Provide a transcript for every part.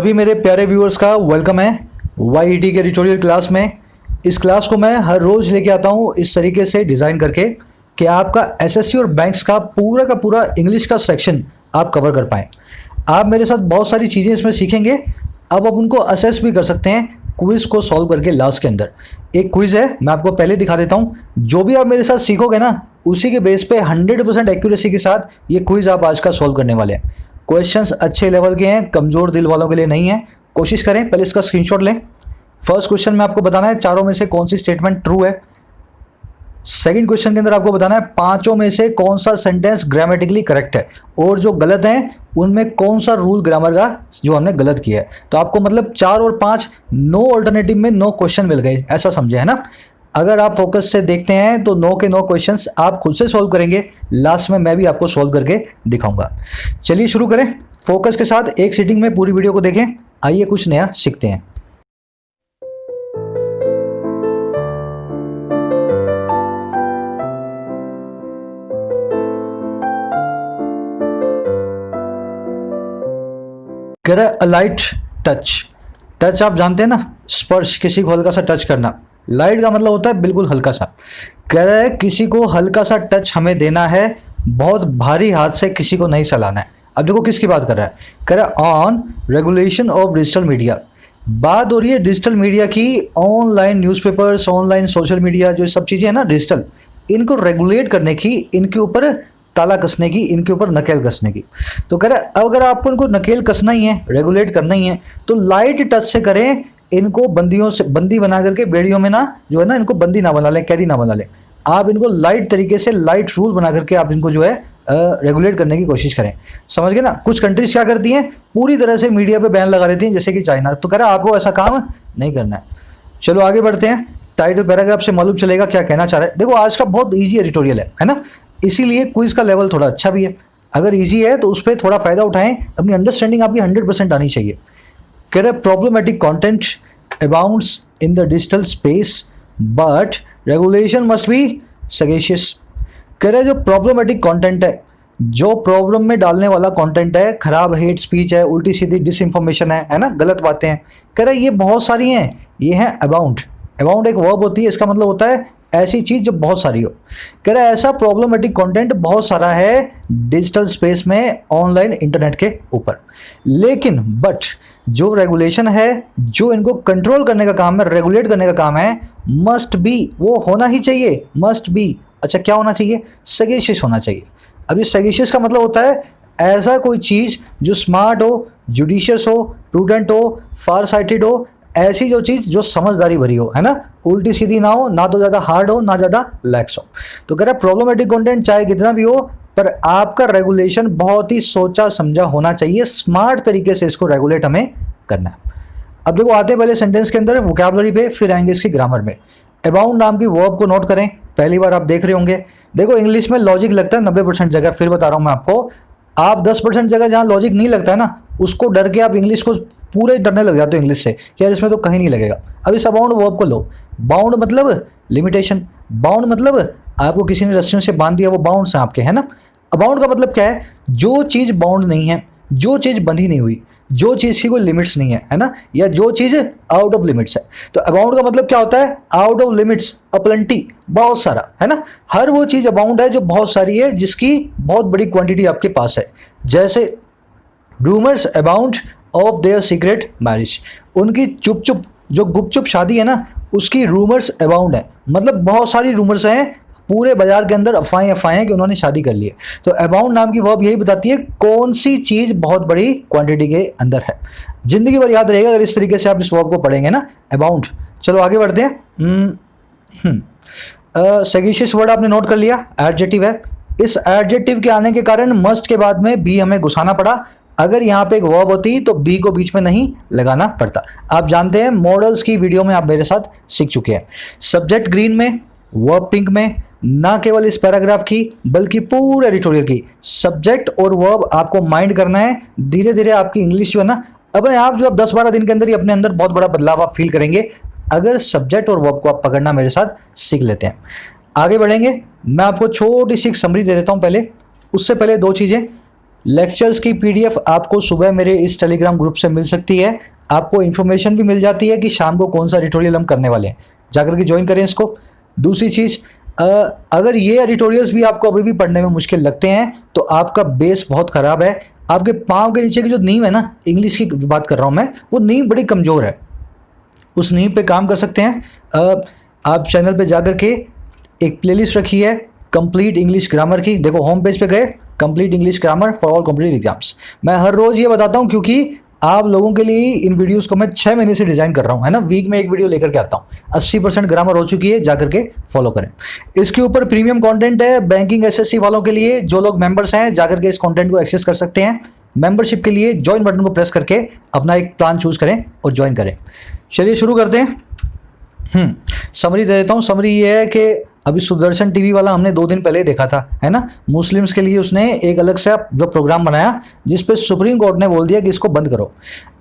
सभी मेरे प्यारे व्यूअर्स का वेलकम है YET के एडिटोरियल क्लास में। इस क्लास को मैं हर रोज़ लेके आता हूँ इस तरीके से डिज़ाइन करके कि आपका एसएससी और बैंक्स का पूरा इंग्लिश का सेक्शन आप कवर कर पाएँ। आप मेरे साथ बहुत सारी चीज़ें इसमें सीखेंगे। अब आप उनको असेस भी कर सकते हैं क्विज़ को सॉल्व करके। लास्ट के अंदर एक क्विज़ है, मैं आपको पहले दिखा देता हूँ। जो भी आप मेरे साथ सीखोगे ना, उसी के बेस पे 100% एक्यूरेसी के साथ ये क्विज़ आप आज का सॉल्व करने वाले हैं। क्वेश्चंस अच्छे लेवल के हैं, कमज़ोर दिल वालों के लिए नहीं है। कोशिश करें, पहले इसका स्क्रीनशॉट लें। फर्स्ट क्वेश्चन में आपको बताना है चारों में से कौन सी स्टेटमेंट ट्रू है। सेकंड क्वेश्चन के अंदर आपको बताना है पांचों में से कौन सा सेंटेंस ग्रामेटिकली करेक्ट है, और जो गलत है उनमें कौन सा रूल ग्रामर का जो हमने गलत किया है। तो आपको मतलब 4 और 5 नो ऑल्टरनेटिव में नो क्वेश्चन मिल गए, ऐसा समझे है ना। अगर आप फोकस से देखते हैं तो नो के नो क्वेश्चंस आप खुद से सॉल्व करेंगे। लास्ट में मैं भी आपको सॉल्व करके दिखाऊंगा। चलिए शुरू करें फोकस के साथ। एक सीटिंग में पूरी वीडियो को देखें। आइए कुछ नया सीखते हैं। कह रहा है लाइट टच। टच आप जानते हैं ना, स्पर्श, किसी को हल्का सा टच करना। लाइट का मतलब होता है बिल्कुल हल्का सा। कह रहा है किसी को हल्का सा टच हमें देना है, बहुत भारी हाथ से किसी को नहीं चलाना है। अब देखो किसकी बात कर रहा है। कह रहा है on regulation of digital media. बात हो रही है डिजिटल मीडिया की। Online newspapers, online social media, जो सब चीज़ें हैं ना डिजिटल, इनको रेगुलेट करने की, इनके ऊपर ताला कसने की, इनके ऊपर नकेल कसने की। तो कह रहा है अगर आपको इनको नकेल कसना ही है, रेगुलेट करना ही है, तो लाइट टच से करें। इनको बंदियों से बंदी बना करके बेड़ियों में ना जो है ना, इनको बंदी ना बना लें, कैदी ना बना लें। आप इनको लाइट तरीके से, लाइट रूल बना करके आप इनको जो है रेगुलेट करने की कोशिश करें। समझ गए ना। कुछ कंट्रीज क्या करती हैं, पूरी तरह से मीडिया पे बैन लगा देती हैं, जैसे कि चाइना। तो कह रहा है आपको ऐसा काम नहीं करना है। चलो आगे बढ़ते हैं। टाइटल पैराग्राफ से मालूम चलेगा क्या कहना चाह रहा है। देखो आज का बहुत ईजी एडिटोरियल है ना, इसीलिए क्विज का लेवल थोड़ा अच्छा भी है। अगर इजी है तो उस पर थोड़ा फायदा उठाएं, अपनी अंडरस्टैंडिंग आपकी 100% आनी चाहिए। कह रहे problematic content abounds in the digital space but regulation must be sagacious. कह रहे जो प्रॉब्लमेटिक कंटेंट है, जो प्रॉब्लम में डालने वाला कंटेंट है, खराब हेट स्पीच है, उल्टी सीधी डिसइंफॉर्मेशन है ना, गलत बातें हैं, कह रहे ये बहुत सारी हैं। ये है अबाउंड। अबाउंड एक वर्ब होती है, इसका मतलब होता है ऐसी चीज जो बहुत सारी हो। कह रहा है ऐसा प्रॉब्लमेटिक कंटेंट बहुत सारा है डिजिटल स्पेस में, ऑनलाइन इंटरनेट के ऊपर। लेकिन बट जो रेगुलेशन है, जो इनको कंट्रोल करने का काम है, रेगुलेट करने का काम है, मस्ट बी, वो होना ही चाहिए। मस्ट बी, अच्छा क्या होना चाहिए, सगेशियस होना चाहिए। अब ये सगेशियस का मतलब होता है ऐसा कोई चीज़ जो स्मार्ट हो, जुडिशियस हो, प्रूडेंट हो, फार साइटेड हो, ऐसी जो चीज़ जो समझदारी भरी हो, है ना, उल्टी सीधी ना हो, ना तो ज़्यादा हार्ड हो, ना ज़्यादा लैक्स हो। तो कह रहा है प्रॉब्लमेटिक कंटेंट चाहे कितना भी हो, पर आपका रेगुलेशन बहुत ही सोचा समझा होना चाहिए। स्मार्ट तरीके से इसको रेगुलेट हमें करना है। अब देखो आते हैं पहले सेंटेंस के अंदर वोकैबुलरी पे, फिर आएंगे इसकी ग्रामर में। अबाउंड नाम की वर्ब को नोट करें, पहली बार आप देख रहे होंगे। देखो इंग्लिश में लॉजिक लगता है 90% जगह, फिर बता रहा हूँ मैं आपको। आप 10% जगह जहाँ लॉजिक नहीं लगता है ना, उसको डर के आप इंग्लिश को पूरे डरने लग जाते हो इंग्लिश से, यार इसमें तो कहीं नहीं लगेगा। अब इस अबाउंड वर्ब को लो। बाउंड मतलब लिमिटेशन, बाउंड मतलब आपको किसी ने रस्सियों से बांध दिया, वो बाउंड्स हैं आपके, है ना। अबाउंड का मतलब क्या है, जो चीज़ बाउंड नहीं है, जो चीज़ बंधी नहीं हुई, जो चीज़ की कोई लिमिट्स नहीं है ना, या जो चीज़ आउट ऑफ लिमिट्स है। तो अबाउंड का मतलब क्या होता है, आउट ऑफ लिमिट्स, अपलंटी, बहुत सारा, है ना। हर वो चीज़ अबाउंड है जो बहुत सारी है, जिसकी बहुत बड़ी क्वांटिटी आपके पास है। जैसे rumours abound of their secret marriage, उनकी चुप चुप जो गुपचुप शादी है ना, उसकी रूमर्स अबाउंड है। मतलब बहुत सारी रूमर्स हैं, पूरे बाजार के अंदर अफवाहें हैं कि उन्होंने शादी कर ली है। तो अबाउंड नाम की वर्ब यही बताती है कौन सी चीज़ बहुत बड़ी क्वांटिटी के अंदर है। जिंदगी भर याद रहेगा अगर इस तरीके से आप इस वर्ब को पढ़ेंगे ना, अबाउंड। चलो आगे बढ़ते हैं। सगेशियस वर्ड आपने नोट कर लिया, एडजेक्टिव है। इस एडजेक्टिव के आने के कारण मस्ट के बाद में बी हमें घुसाना पड़ा। अगर यहाँ पे एक वर्ब होती तो बी को बीच में नहीं लगाना पड़ता। आप जानते हैं, मॉडल्स की वीडियो में आप मेरे साथ सीख चुके हैं। सब्जेक्ट ग्रीन में, वर्ब पिंक में। ना केवल इस पैराग्राफ की बल्कि पूरे एडिटोरियल की सब्जेक्ट और वर्ब आपको माइंड करना है। धीरे धीरे आपकी इंग्लिश जो है ना, अपने आप जो आप 10-12 दिन के अंदर ही अपने अंदर बहुत बड़ा बदलाव आप फील करेंगे, अगर सब्जेक्ट और वर्ब को आप पकड़ना मेरे साथ सीख लेते हैं। आगे बढ़ेंगे, मैं आपको छोटी सी एक समरी दे देता हूँ पहले। उससे पहले 2 चीज़ें। लेक्चर्स की पीडीएफ आपको सुबह मेरे इस टेलीग्राम ग्रुप से मिल सकती है। आपको इन्फॉर्मेशन भी मिल जाती है कि शाम को कौन सा एडिटोरियल हम करने वाले हैं, जाकर के ज्वाइन करें इसको। दूसरी चीज़, अगर ये एडिटोरियल्स भी आपको अभी भी पढ़ने में मुश्किल लगते हैं तो आपका बेस बहुत ख़राब है। आपके पाँव के नीचे की जो नींव है ना, इंग्लिश की बात कर रहा हूँ मैं, वो नींव बड़ी कमज़ोर है। उस नींव पे काम कर सकते हैं। आप चैनल पे जाकर के एक प्लेलिस्ट रखी है कंप्लीट इंग्लिश ग्रामर की, देखो होम पेज पे गए, complete English grammar for all competitive exams. मैं हर रोज़ ये बताता हूँ क्योंकि आप लोगों के लिए इन वीडियोस को मैं 6 महीने से डिज़ाइन कर रहा हूँ, है ना। वीक में एक वीडियो लेकर के आता हूँ। 80% ग्रामर हो चुकी है, जाकर के फॉलो करें। इसके ऊपर प्रीमियम कंटेंट है बैंकिंग एसएससी वालों के लिए। जो लोग मेंबर्स हैं जाकर के इस कंटेंट को एक्सेस कर सकते हैं। मेंबरशिप के लिए ज्वाइन बटन को प्रेस करके अपना एक प्लान चूज करें और ज्वाइन करें। चलिए शुरू करते हैं। समरी दे देता हूँ। समरी ये है कि अभी सुदर्शन टीवी वाला हमने 2 दिन पहले देखा था, है ना। मुस्लिम्स के लिए उसने एक अलग से जो प्रोग्राम बनाया जिस पे सुप्रीम कोर्ट ने बोल दिया कि इसको बंद करो।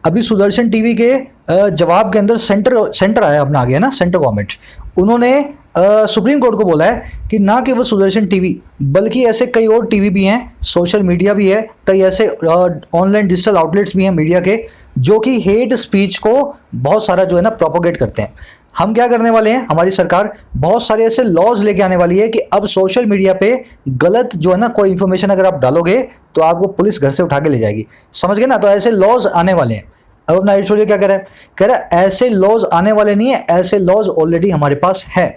अभी सुदर्शन टीवी के जवाब के अंदर सेंटर आया अपना आगे, है ना, सेंटर गवर्नमेंट। उन्होंने सुप्रीम कोर्ट को बोला है कि ना केवल सुदर्शन टीवी बल्कि ऐसे कई और टीवी भी हैं, सोशल मीडिया भी है, कई ऐसे ऑनलाइन डिजिटल आउटलेट्स भी हैं मीडिया के जो कि हेट स्पीच को बहुत सारा जो है ना प्रोपोगेट करते हैं। हम क्या करने वाले हैं, हमारी सरकार बहुत सारे ऐसे लॉज लेके आने वाली है कि अब सोशल मीडिया पे गलत जो है ना कोई इन्फॉर्मेशन अगर आप डालोगे तो आपको पुलिस घर से उठा के ले जाएगी, समझ गए ना। तो ऐसे लॉज आने वाले हैं। अब अपना एडिटोरियल क्या कह रहा है ऐसे लॉज आने वाले नहीं है, ऐसे लॉज ऑलरेडी हमारे पास है,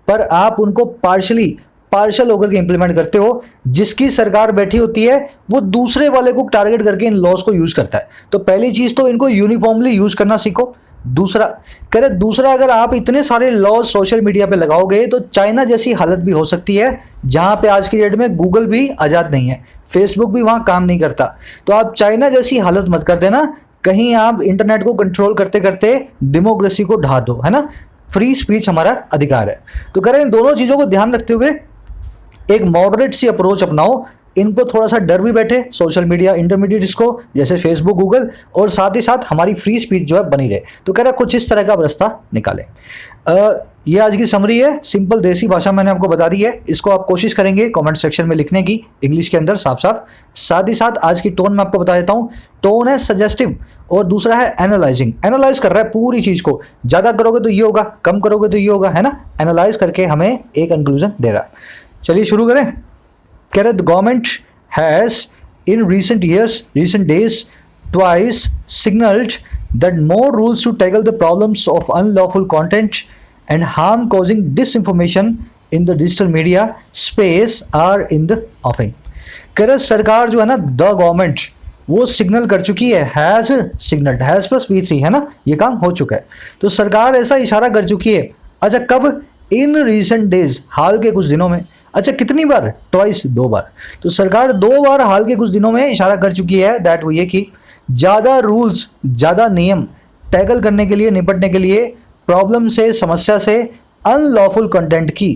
पर आप उनको पार्शल होकर के इंप्लीमेंट करते हो। जिसकी सरकार बैठी होती है वो दूसरे वाले को टारगेट करके इन लॉज को यूज करता है। तो पहली चीज तो इनको यूनिफॉर्मली यूज करना सीखो। दूसरा अगर आप इतने सारे लॉज सोशल मीडिया पे लगाओगे तो चाइना जैसी हालत भी हो सकती है, जहां पे आज की डेट में गूगल भी आज़ाद नहीं है, फेसबुक भी वहां काम नहीं करता। तो आप चाइना जैसी हालत मत कर देना, कहीं आप इंटरनेट को कंट्रोल करते करते डेमोक्रेसी को ढा दो, है ना। फ्री स्पीच हमारा अधिकार है। तो कह रहे हैं इन दोनों चीज़ों को ध्यान रखते हुए एक मॉडरेट सी अप्रोच अपनाओ। इनको थोड़ा सा डर भी बैठे सोशल मीडिया इंटरमीडिएट्स को, जैसे फेसबुक, गूगल, और साथ ही साथ हमारी फ्री स्पीच जो है बनी रहे। तो कह रहा है कुछ इस तरह का रास्ता निकालें। ये आज की समरी है, सिंपल देसी भाषा मैंने आपको बता दी है। इसको आप कोशिश करेंगे कमेंट सेक्शन में लिखने की इंग्लिश के अंदर साफ साफ। साथ ही साथ आज की टोन मैं आपको बता देता हूँ। टोन है सजेस्टिव और दूसरा है एनालाइजिंग। एनालाइज कर रहा है पूरी चीज़ को, ज़्यादा करोगे तो ये होगा, कम करोगे तो ये होगा, है ना। एनालाइज करके हमें एक कंक्लूजन दे रहा है। चलिए शुरू करें। कह रहे government has in recent days twice signaled that more rules to tackle the problems of unlawful content and harm causing disinformation in the digital media space are in the offing। कह रहे सरकार जो है ना, द गवर्नमेंट वो signal कर चुकी है, has signalled, has plus V3 है ना, ये काम हो चुका है। तो सरकार ऐसा इशारा कर चुकी है। अच्छा कब? इन रिसेंट डेज, हाल के कुछ दिनों में। अच्छा कितनी बार? ट्वाइस, 2 बार। तो सरकार 2 बार हाल के कुछ दिनों में इशारा कर चुकी है दैट वो ये कि ज़्यादा रूल्स, ज़्यादा नियम टैकल करने के लिए, निपटने के लिए प्रॉब्लम से, समस्या से, अनलॉफुल कंटेंट की,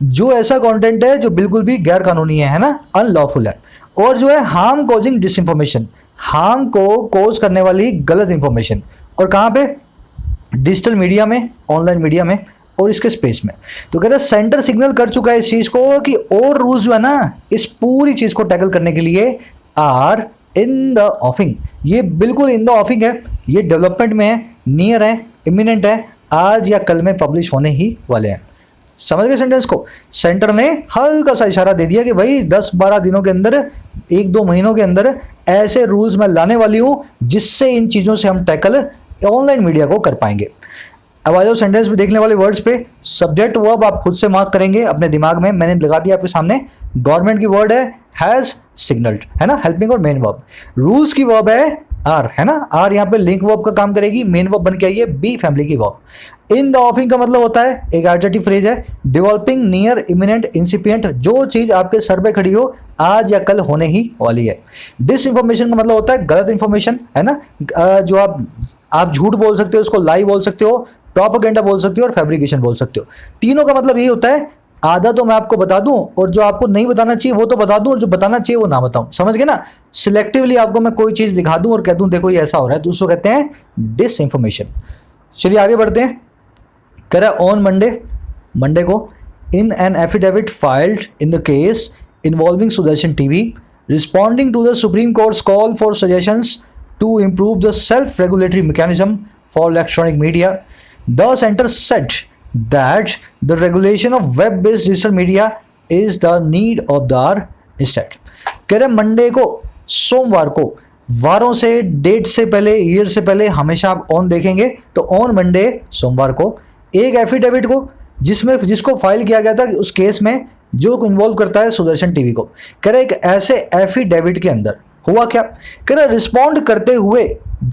जो ऐसा कंटेंट है जो बिल्कुल भी गैर कानूनी है ना, अनलॉफुल है, और जो है हार्म कॉजिंग डिसइंफॉर्मेशन, हार्म को कोज करने वाली गलत इंफॉर्मेशन, और कहाँ पे? डिजिटल मीडिया में, ऑनलाइन मीडिया में और इसके स्पेस में। तो कह रहे सेंटर सिग्नल कर चुका है इस चीज़ को कि और रूल्स जो है ना इस पूरी चीज़ को टैकल करने के लिए आर इन द ऑफिंग। ये बिल्कुल इन द ऑफिंग है, ये डेवलपमेंट में है, नियर है, इमिनेंट है, आज या कल में पब्लिश होने ही वाले हैं। समझ गए सेंटेंस को? सेंटर ने हल्का सा इशारा दे दिया कि भाई 10-12 दिनों के अंदर, 1-2 महीनों के अंदर ऐसे रूल्स मैं लाने वाली हूँ जिससे इन चीज़ों से हम टैकल ऑनलाइन मीडिया को कर पाएंगे। अब आ जाओ सेंटेंस में देखने वाले वर्ड्स पे। सब्जेक्ट वर्ब आप खुद से मार्क करेंगे अपने दिमाग में, मैंने लगा दिया आपके सामने। गवर्नमेंट की वर्ड है हैज़ सिग्नल्ड, है ना, हेल्पिंग और मेन वर्ब। रूल्स की वर्ब है आर, है ना, आर यहाँ पे लिंक वर्ब का काम करेगी, मेन वर्ब बन के आई है बी फैमिली की वर्ब। इन द ऑफिंग का मतलब होता है, एक एडजेक्टिव फ्रेज है, डेवलपिंग, नियर, इमिनेंट, इंसिपिएंट, जो चीज़ आपके सर पे खड़ी हो, आज या कल होने ही वाली है। डिसइंफॉर्मेशन का मतलब होता है गलत इंफॉर्मेशन, है ना, जो आप झूठ बोल सकते हो, उसको लाई बोल सकते हो, प्रोपेगेंडा बोल सकते हो और फैब्रिकेशन बोल सकते हो। तीनों का मतलब यही होता है, आधा तो मैं आपको बता दूं और जो आपको नहीं बताना चाहिए वो तो बता दूं और जो बताना चाहिए वो ना बताऊं। समझ गए ना? सिलेक्टिवली आपको मैं कोई चीज़ दिखा दूं और कह दूं देखो ये ऐसा हो रहा है, तो उसको कहते हैं डिसइंफॉर्मेशन। चलिए आगे बढ़ते हैं। कह रहा है ऑन मंडे को in an affidavit filed in the case involving Sudarshan TV Responding to the Supreme Court's call for suggestions to improve the self-regulatory mechanism for electronic media, the center said that the regulation of web-based digital media is the need of the hour instead. कह रहे Monday को, सोमवार को, वारों से, date से पहले, year से पहले हमेशा आप ऑन देखेंगे तो ऑन मंडे, सोमवार को एक एफिडेविट को जिसको फाइल किया गया था उस केस में जो इन्वॉल्व करता है सुदर्शन टीवी को, कह रहे एक ऐसे एफिडेविट के अंदर हुआ क्या, कह रहे रिस्पॉन्ड करते हुए,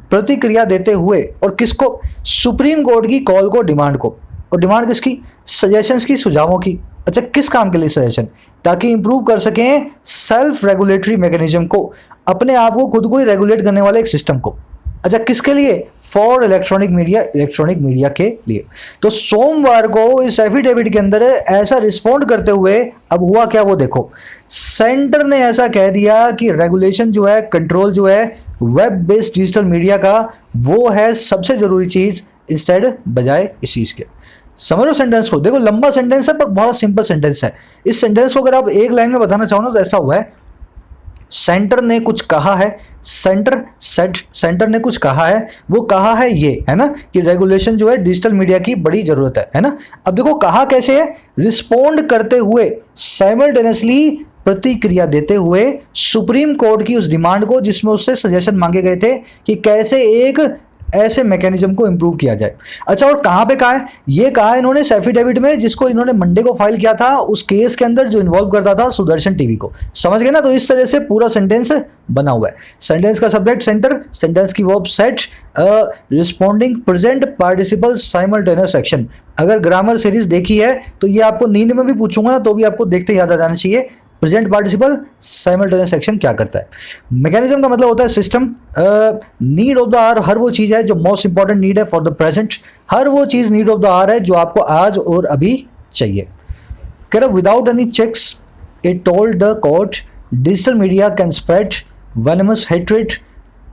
प्रतिक्रिया देते हुए, और किसको, सुप्रीम कोर्ट की कॉल को, डिमांड को, और डिमांड किसकी, सजेशंस की, सुझावों की। अच्छा, किस काम के लिए सजेशन, ताकि इंप्रूव कर सकें सेल्फ रेगुलेटरी मैकेनिज्म को, अपने आप को खुद को ही रेगुलेट करने वाले एक सिस्टम को। अच्छा, किसके लिए, फॉर इलेक्ट्रॉनिक मीडिया के लिए। तो सोमवार को इस एफिडेविट के अंदर ऐसा रिस्पॉन्ड करते हुए अब हुआ क्या वो देखो, सेंटर ने ऐसा कह दिया कि रेगुलेशन जो है, कंट्रोल जो है वेब बेस्ड डिजिटल मीडिया का, वो है सबसे जरूरी चीज इंस्टेड बजाय इस चीज के। समझ लो सेंटेंस को, देखो लंबा सेंटेंस है पर बहुत सिंपल सेंटेंस है। इस सेंटेंस को अगर आप एक लाइन में बताना चाहो ना तो ऐसा हुआ है, सेंटर ने कुछ कहा है, सेंटर ने कुछ कहा है, वो कहा है ये, है ना, कि रेगुलेशन जो है डिजिटल मीडिया की बड़ी जरूरत है ना। अब देखो कहा कैसे है, रिस्पोंड करते हुए, साइमल्टेनियसली प्रतिक्रिया देते हुए सुप्रीम कोर्ट की उस डिमांड को जिसमें उससे सजेशन मांगे गए थे कि कैसे एक ऐसे मैकेनिज्म को इंप्रूव किया जाए। अच्छा, और कहाँ पे कहा है, ये कहा है इन्होंने एफिडेविट में जिसको इन्होंने मंडे को फाइल किया था उस केस के अंदर जो इन्वॉल्व करता था सुदर्शन टीवी को। समझ गए ना। तो इस तरह से पूरा सेंटेंस बना हुआ है। सेंटेंस का सब्जेक्ट सेंटर, सेंटेंस की verb set, responding present participle simultaneous action. अगर ग्रामर सीरीज देखी है तो ये आपको नींद में भी पूछूंगा ना तो भी आपको देखते याद आ जाना चाहिए प्रेजेंट पार्टिसिपल साइमल्टेनियस एक्शन क्या करता है। मैकेनिज्म का मतलब होता है system. Need of the hour हर वो चीज़ है जो मोस्ट इंपॉर्टेंट नीड है फॉर द प्रेजेंट। हर वो चीज़ नीड ऑफ द आवर है जो आपको आज और अभी चाहिए। कह रहा without any checks it told the court digital media can spread venomous hatred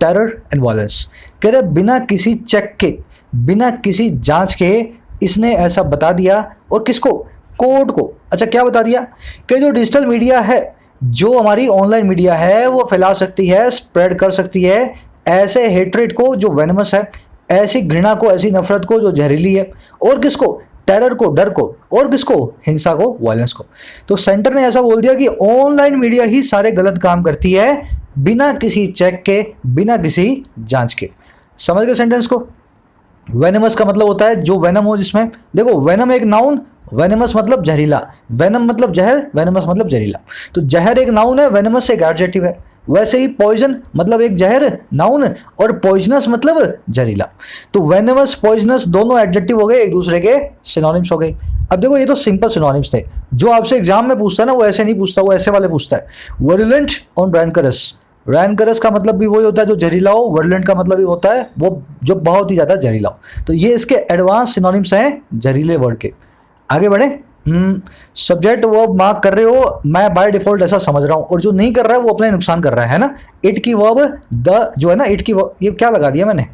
terror and violence. कह रहे बिना किसी चेक के, बिना किसी जांच के इसने ऐसा बता दिया। और किसको? कोर्ट को। अच्छा, क्या बता दिया कि जो डिजिटल मीडिया है, जो हमारी ऑनलाइन मीडिया है, वो फैला सकती है, स्प्रेड कर सकती है ऐसे हेट्रेड को जो वेनमस है, ऐसी घृणा को, ऐसी नफरत को जो जहरीली है। और किसको? टेरर को, डर को। और किसको? हिंसा को, वायलेंस को। तो सेंटर ने ऐसा बोल दिया कि ऑनलाइन मीडिया ही सारे गलत काम करती है बिना किसी चेक के, बिना किसी जांच के। समझ गए सेंटेंस को? वेनमस का मतलब होता है जो वेनम हो, जिसमें देखो वेनम एक नाउन, वेनमस मतलब जहरीला, वेनम मतलब जहर, वेनमस मतलब जहरीला। तो जहर एक नाउन है, वेनमस एक एडजेक्टिव है। वैसे ही पॉइजन मतलब एक जहर नाउन और पॉइजनस मतलब जहरीला। तो वेनमस, पॉइजनस दोनों एडजेक्टिव हो गए, एक दूसरे के सिनोनिम्स हो गए। अब देखो ये तो सिंपल सिनोनिम्स थे। जो आपसे एग्जाम में पूछता है ना वो ऐसे नहीं पूछता, वो ऐसे वाले पूछता है। वर्युलेंट और रैनकरस। रैनकरस का मतलब भी वही होता है जो जहरीला हो, वर्युलेंट का मतलब भी होता है वो जो बहुत ही ज़्यादा जहरीला हो। तो ये इसके एडवांस सिनोनिम्स हैं जहरीले वर्ड के। आगे बढ़े। सब्जेक्ट वर्ब मार्क कर रहे हो, मैं बाय डिफॉल्ट ऐसा समझ रहा हूँ, और जो नहीं कर रहा है वो अपना नुकसान कर रहा है ना। इट की वर्ब द जो है ना, इट की वर्ब, ये क्या लगा दिया मैंने,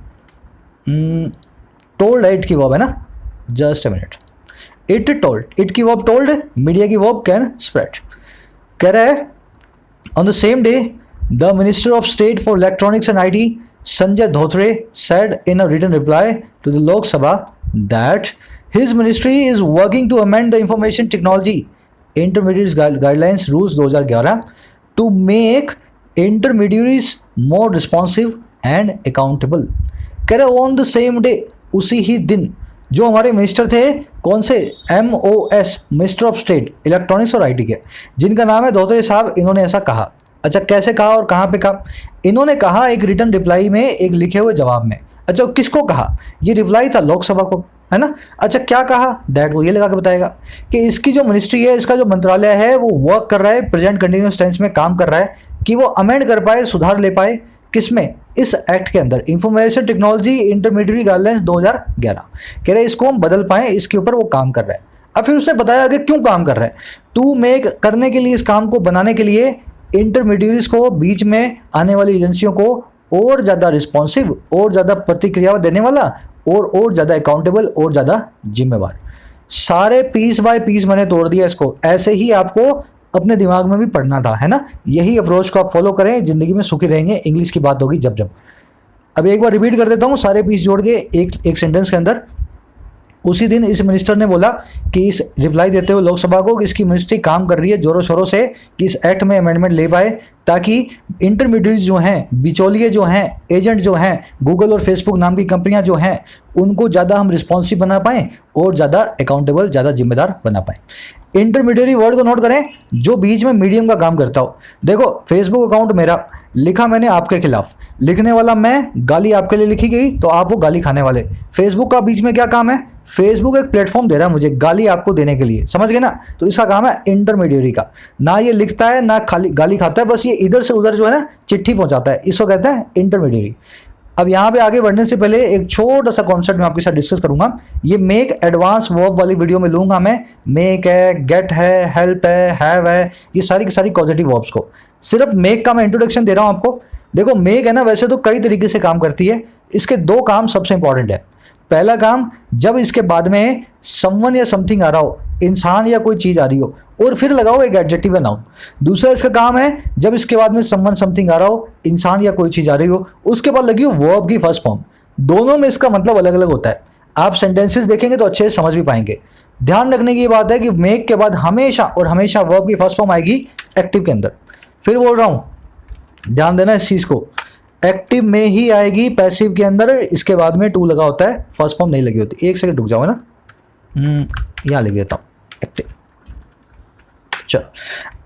टोल्ड है, इट की वर्ब है ना, just a minute. It told, it की वर्ब टोल्ड, मीडिया की वर्ब कैन स्प्रेड। कह रहा है on the same day the minister of state for electronics and IT Sanjay Dhotre said in a written reply to the Lok Sabha that his ministry is working to amend the information technology intermediaries guidelines rules 2011 to make intermediaries more responsive and accountable। कह रहे on the same day, उसी ही दिन जो हमारे minister थे, कौन से? MOS, minister of state electronics और IT के, जिनका नाम है धोत्रे साहब, इन्होंने ऐसा कहा। अच्छा, कैसे कहा और कहाँ पे कहा? इन्होंने कहा एक रिटर्न रिप्लाई में, एक लिखे हुए जवाब में। अच्छा, किसको कहा? ये रिप्लाई था लोकसभा को, है ना। अच्छा, क्या कहा? दैट वो ये लगा के बताएगा कि इसकी जो मिनिस्ट्री है, इसका जो मंत्रालय है, वो वर्क कर रहा है, प्रेजेंट कंटिन्यूस टेंस में काम कर रहा है कि वो अमेंड कर पाए, सुधार ले पाए। किसमें? इस एक्ट के अंदर, इंफॉर्मेशन टेक्नोलॉजी इंटरमीडिएट गाइडलाइंस 2011। कह रहे इसको हम बदल पाएँ, इसके ऊपर वो काम कर रहा है। अब फिर उसने बताया आगे क्यों काम कर रहा है। टू मेक, करने के लिए, इस काम को बनाने के लिए, इंटरमीडिएट्स को, बीच में आने वाली एजेंसियों को और ज़्यादा रिस्पॉन्सिव, और ज़्यादा प्रतिक्रिया देने वाला, और ज़्यादा अकाउंटेबल, और ज़्यादा जिम्मेवार। सारे पीस बाय पीस मैंने तोड़ दिया इसको। ऐसे ही आपको अपने दिमाग में भी पढ़ना था, है ना। यही अप्रोच को आप फॉलो करें, ज़िंदगी में सुखी रहेंगे। इंग्लिश की बात होगी जब जब। अब एक बार रिपीट कर देता हूँ सारे पीस जोड़ के एक सेंटेंस के अंदर। उसी दिन इस मिनिस्टर ने बोला कि इस रिप्लाई देते हुए लोकसभा को कि इसकी मिनिस्ट्री काम कर रही है जोरों शोरों से कि इस एक्ट में अमेंडमेंट ले पाए, ताकि इंटरमीडिएट जो हैं, बिचौलिए जो हैं, एजेंट जो हैं, गूगल और फेसबुक नाम की कंपनियां जो हैं, उनको ज़्यादा हम रिस्पॉन्सिव बना पाएँ और ज़्यादा अकाउंटेबल, ज़्यादा जिम्मेदार बना पाएँ। इंटरमीडिएट वर्ड को नोट करें, जो बीच में मीडियम का काम करता हो। देखो, फेसबुक अकाउंट मेरा, लिखा मैंने आपके खिलाफ, लिखने वाला मैं, गाली आपके लिए लिखी गई तो आप वो गाली खाने वाले। फेसबुक का बीच में क्या काम है? फेसबुक एक प्लेटफॉर्म दे रहा है मुझे गाली आपको देने के लिए, समझ गए ना। तो इसका काम है इंटरमीडिएरी का, ना ये लिखता है ना खाली गाली खाता है, बस ये इधर से उधर जो है ना चिट्ठी पहुंचाता है, इसको कहते हैं इंटरमीडिएरी। अब यहाँ पे आगे बढ़ने से पहले एक छोटा सा कॉन्सेप्ट मैं आपके साथ डिस्कस करूंगा। ये मेक एडवांस वर्ब वाली वीडियो में लूंगा मैं। मेक है, गेट है, हेल्प है, हैव है, ये सारी की सारी पॉजिटिव वर्ब्स को। सिर्फ मेक का मैं इंट्रोडक्शन दे रहा हूँ आपको। देखो, मेक है ना, वैसे तो कई तरीके से काम करती है। इसके दो काम सबसे इंपॉर्टेंट है। पहला काम, जब इसके बाद में समवन या समथिंग आ रहा हो, इंसान या कोई चीज आ रही हो, और फिर लगाओ एक एडजेक्टिव या नाउन। दूसरा इसका काम है, जब इसके बाद में समवन समथिंग आ रहा हो, इंसान या कोई चीज आ रही हो, उसके बाद लगी हो वर्ब की फर्स्ट फॉर्म। दोनों में इसका मतलब अलग अलग होता है। आप सेंटेंसेस देखेंगे तो अच्छे से समझ भी पाएंगे। ध्यान रखने की बात है कि मेक के बाद हमेशा और हमेशा वर्ब की फर्स्ट फॉर्म आएगी एक्टिव के अंदर। फिर बोल रहा हूं, ध्यान देना इस चीज को, एक्टिव में ही आएगी, पैसिव के अंदर इसके बाद में टू लगा होता है, फर्स्ट फॉर्म नहीं लगी होती। एक सेकंड रुक जाओ ना, यहां लिख देता हूं एक्टिव। चलो,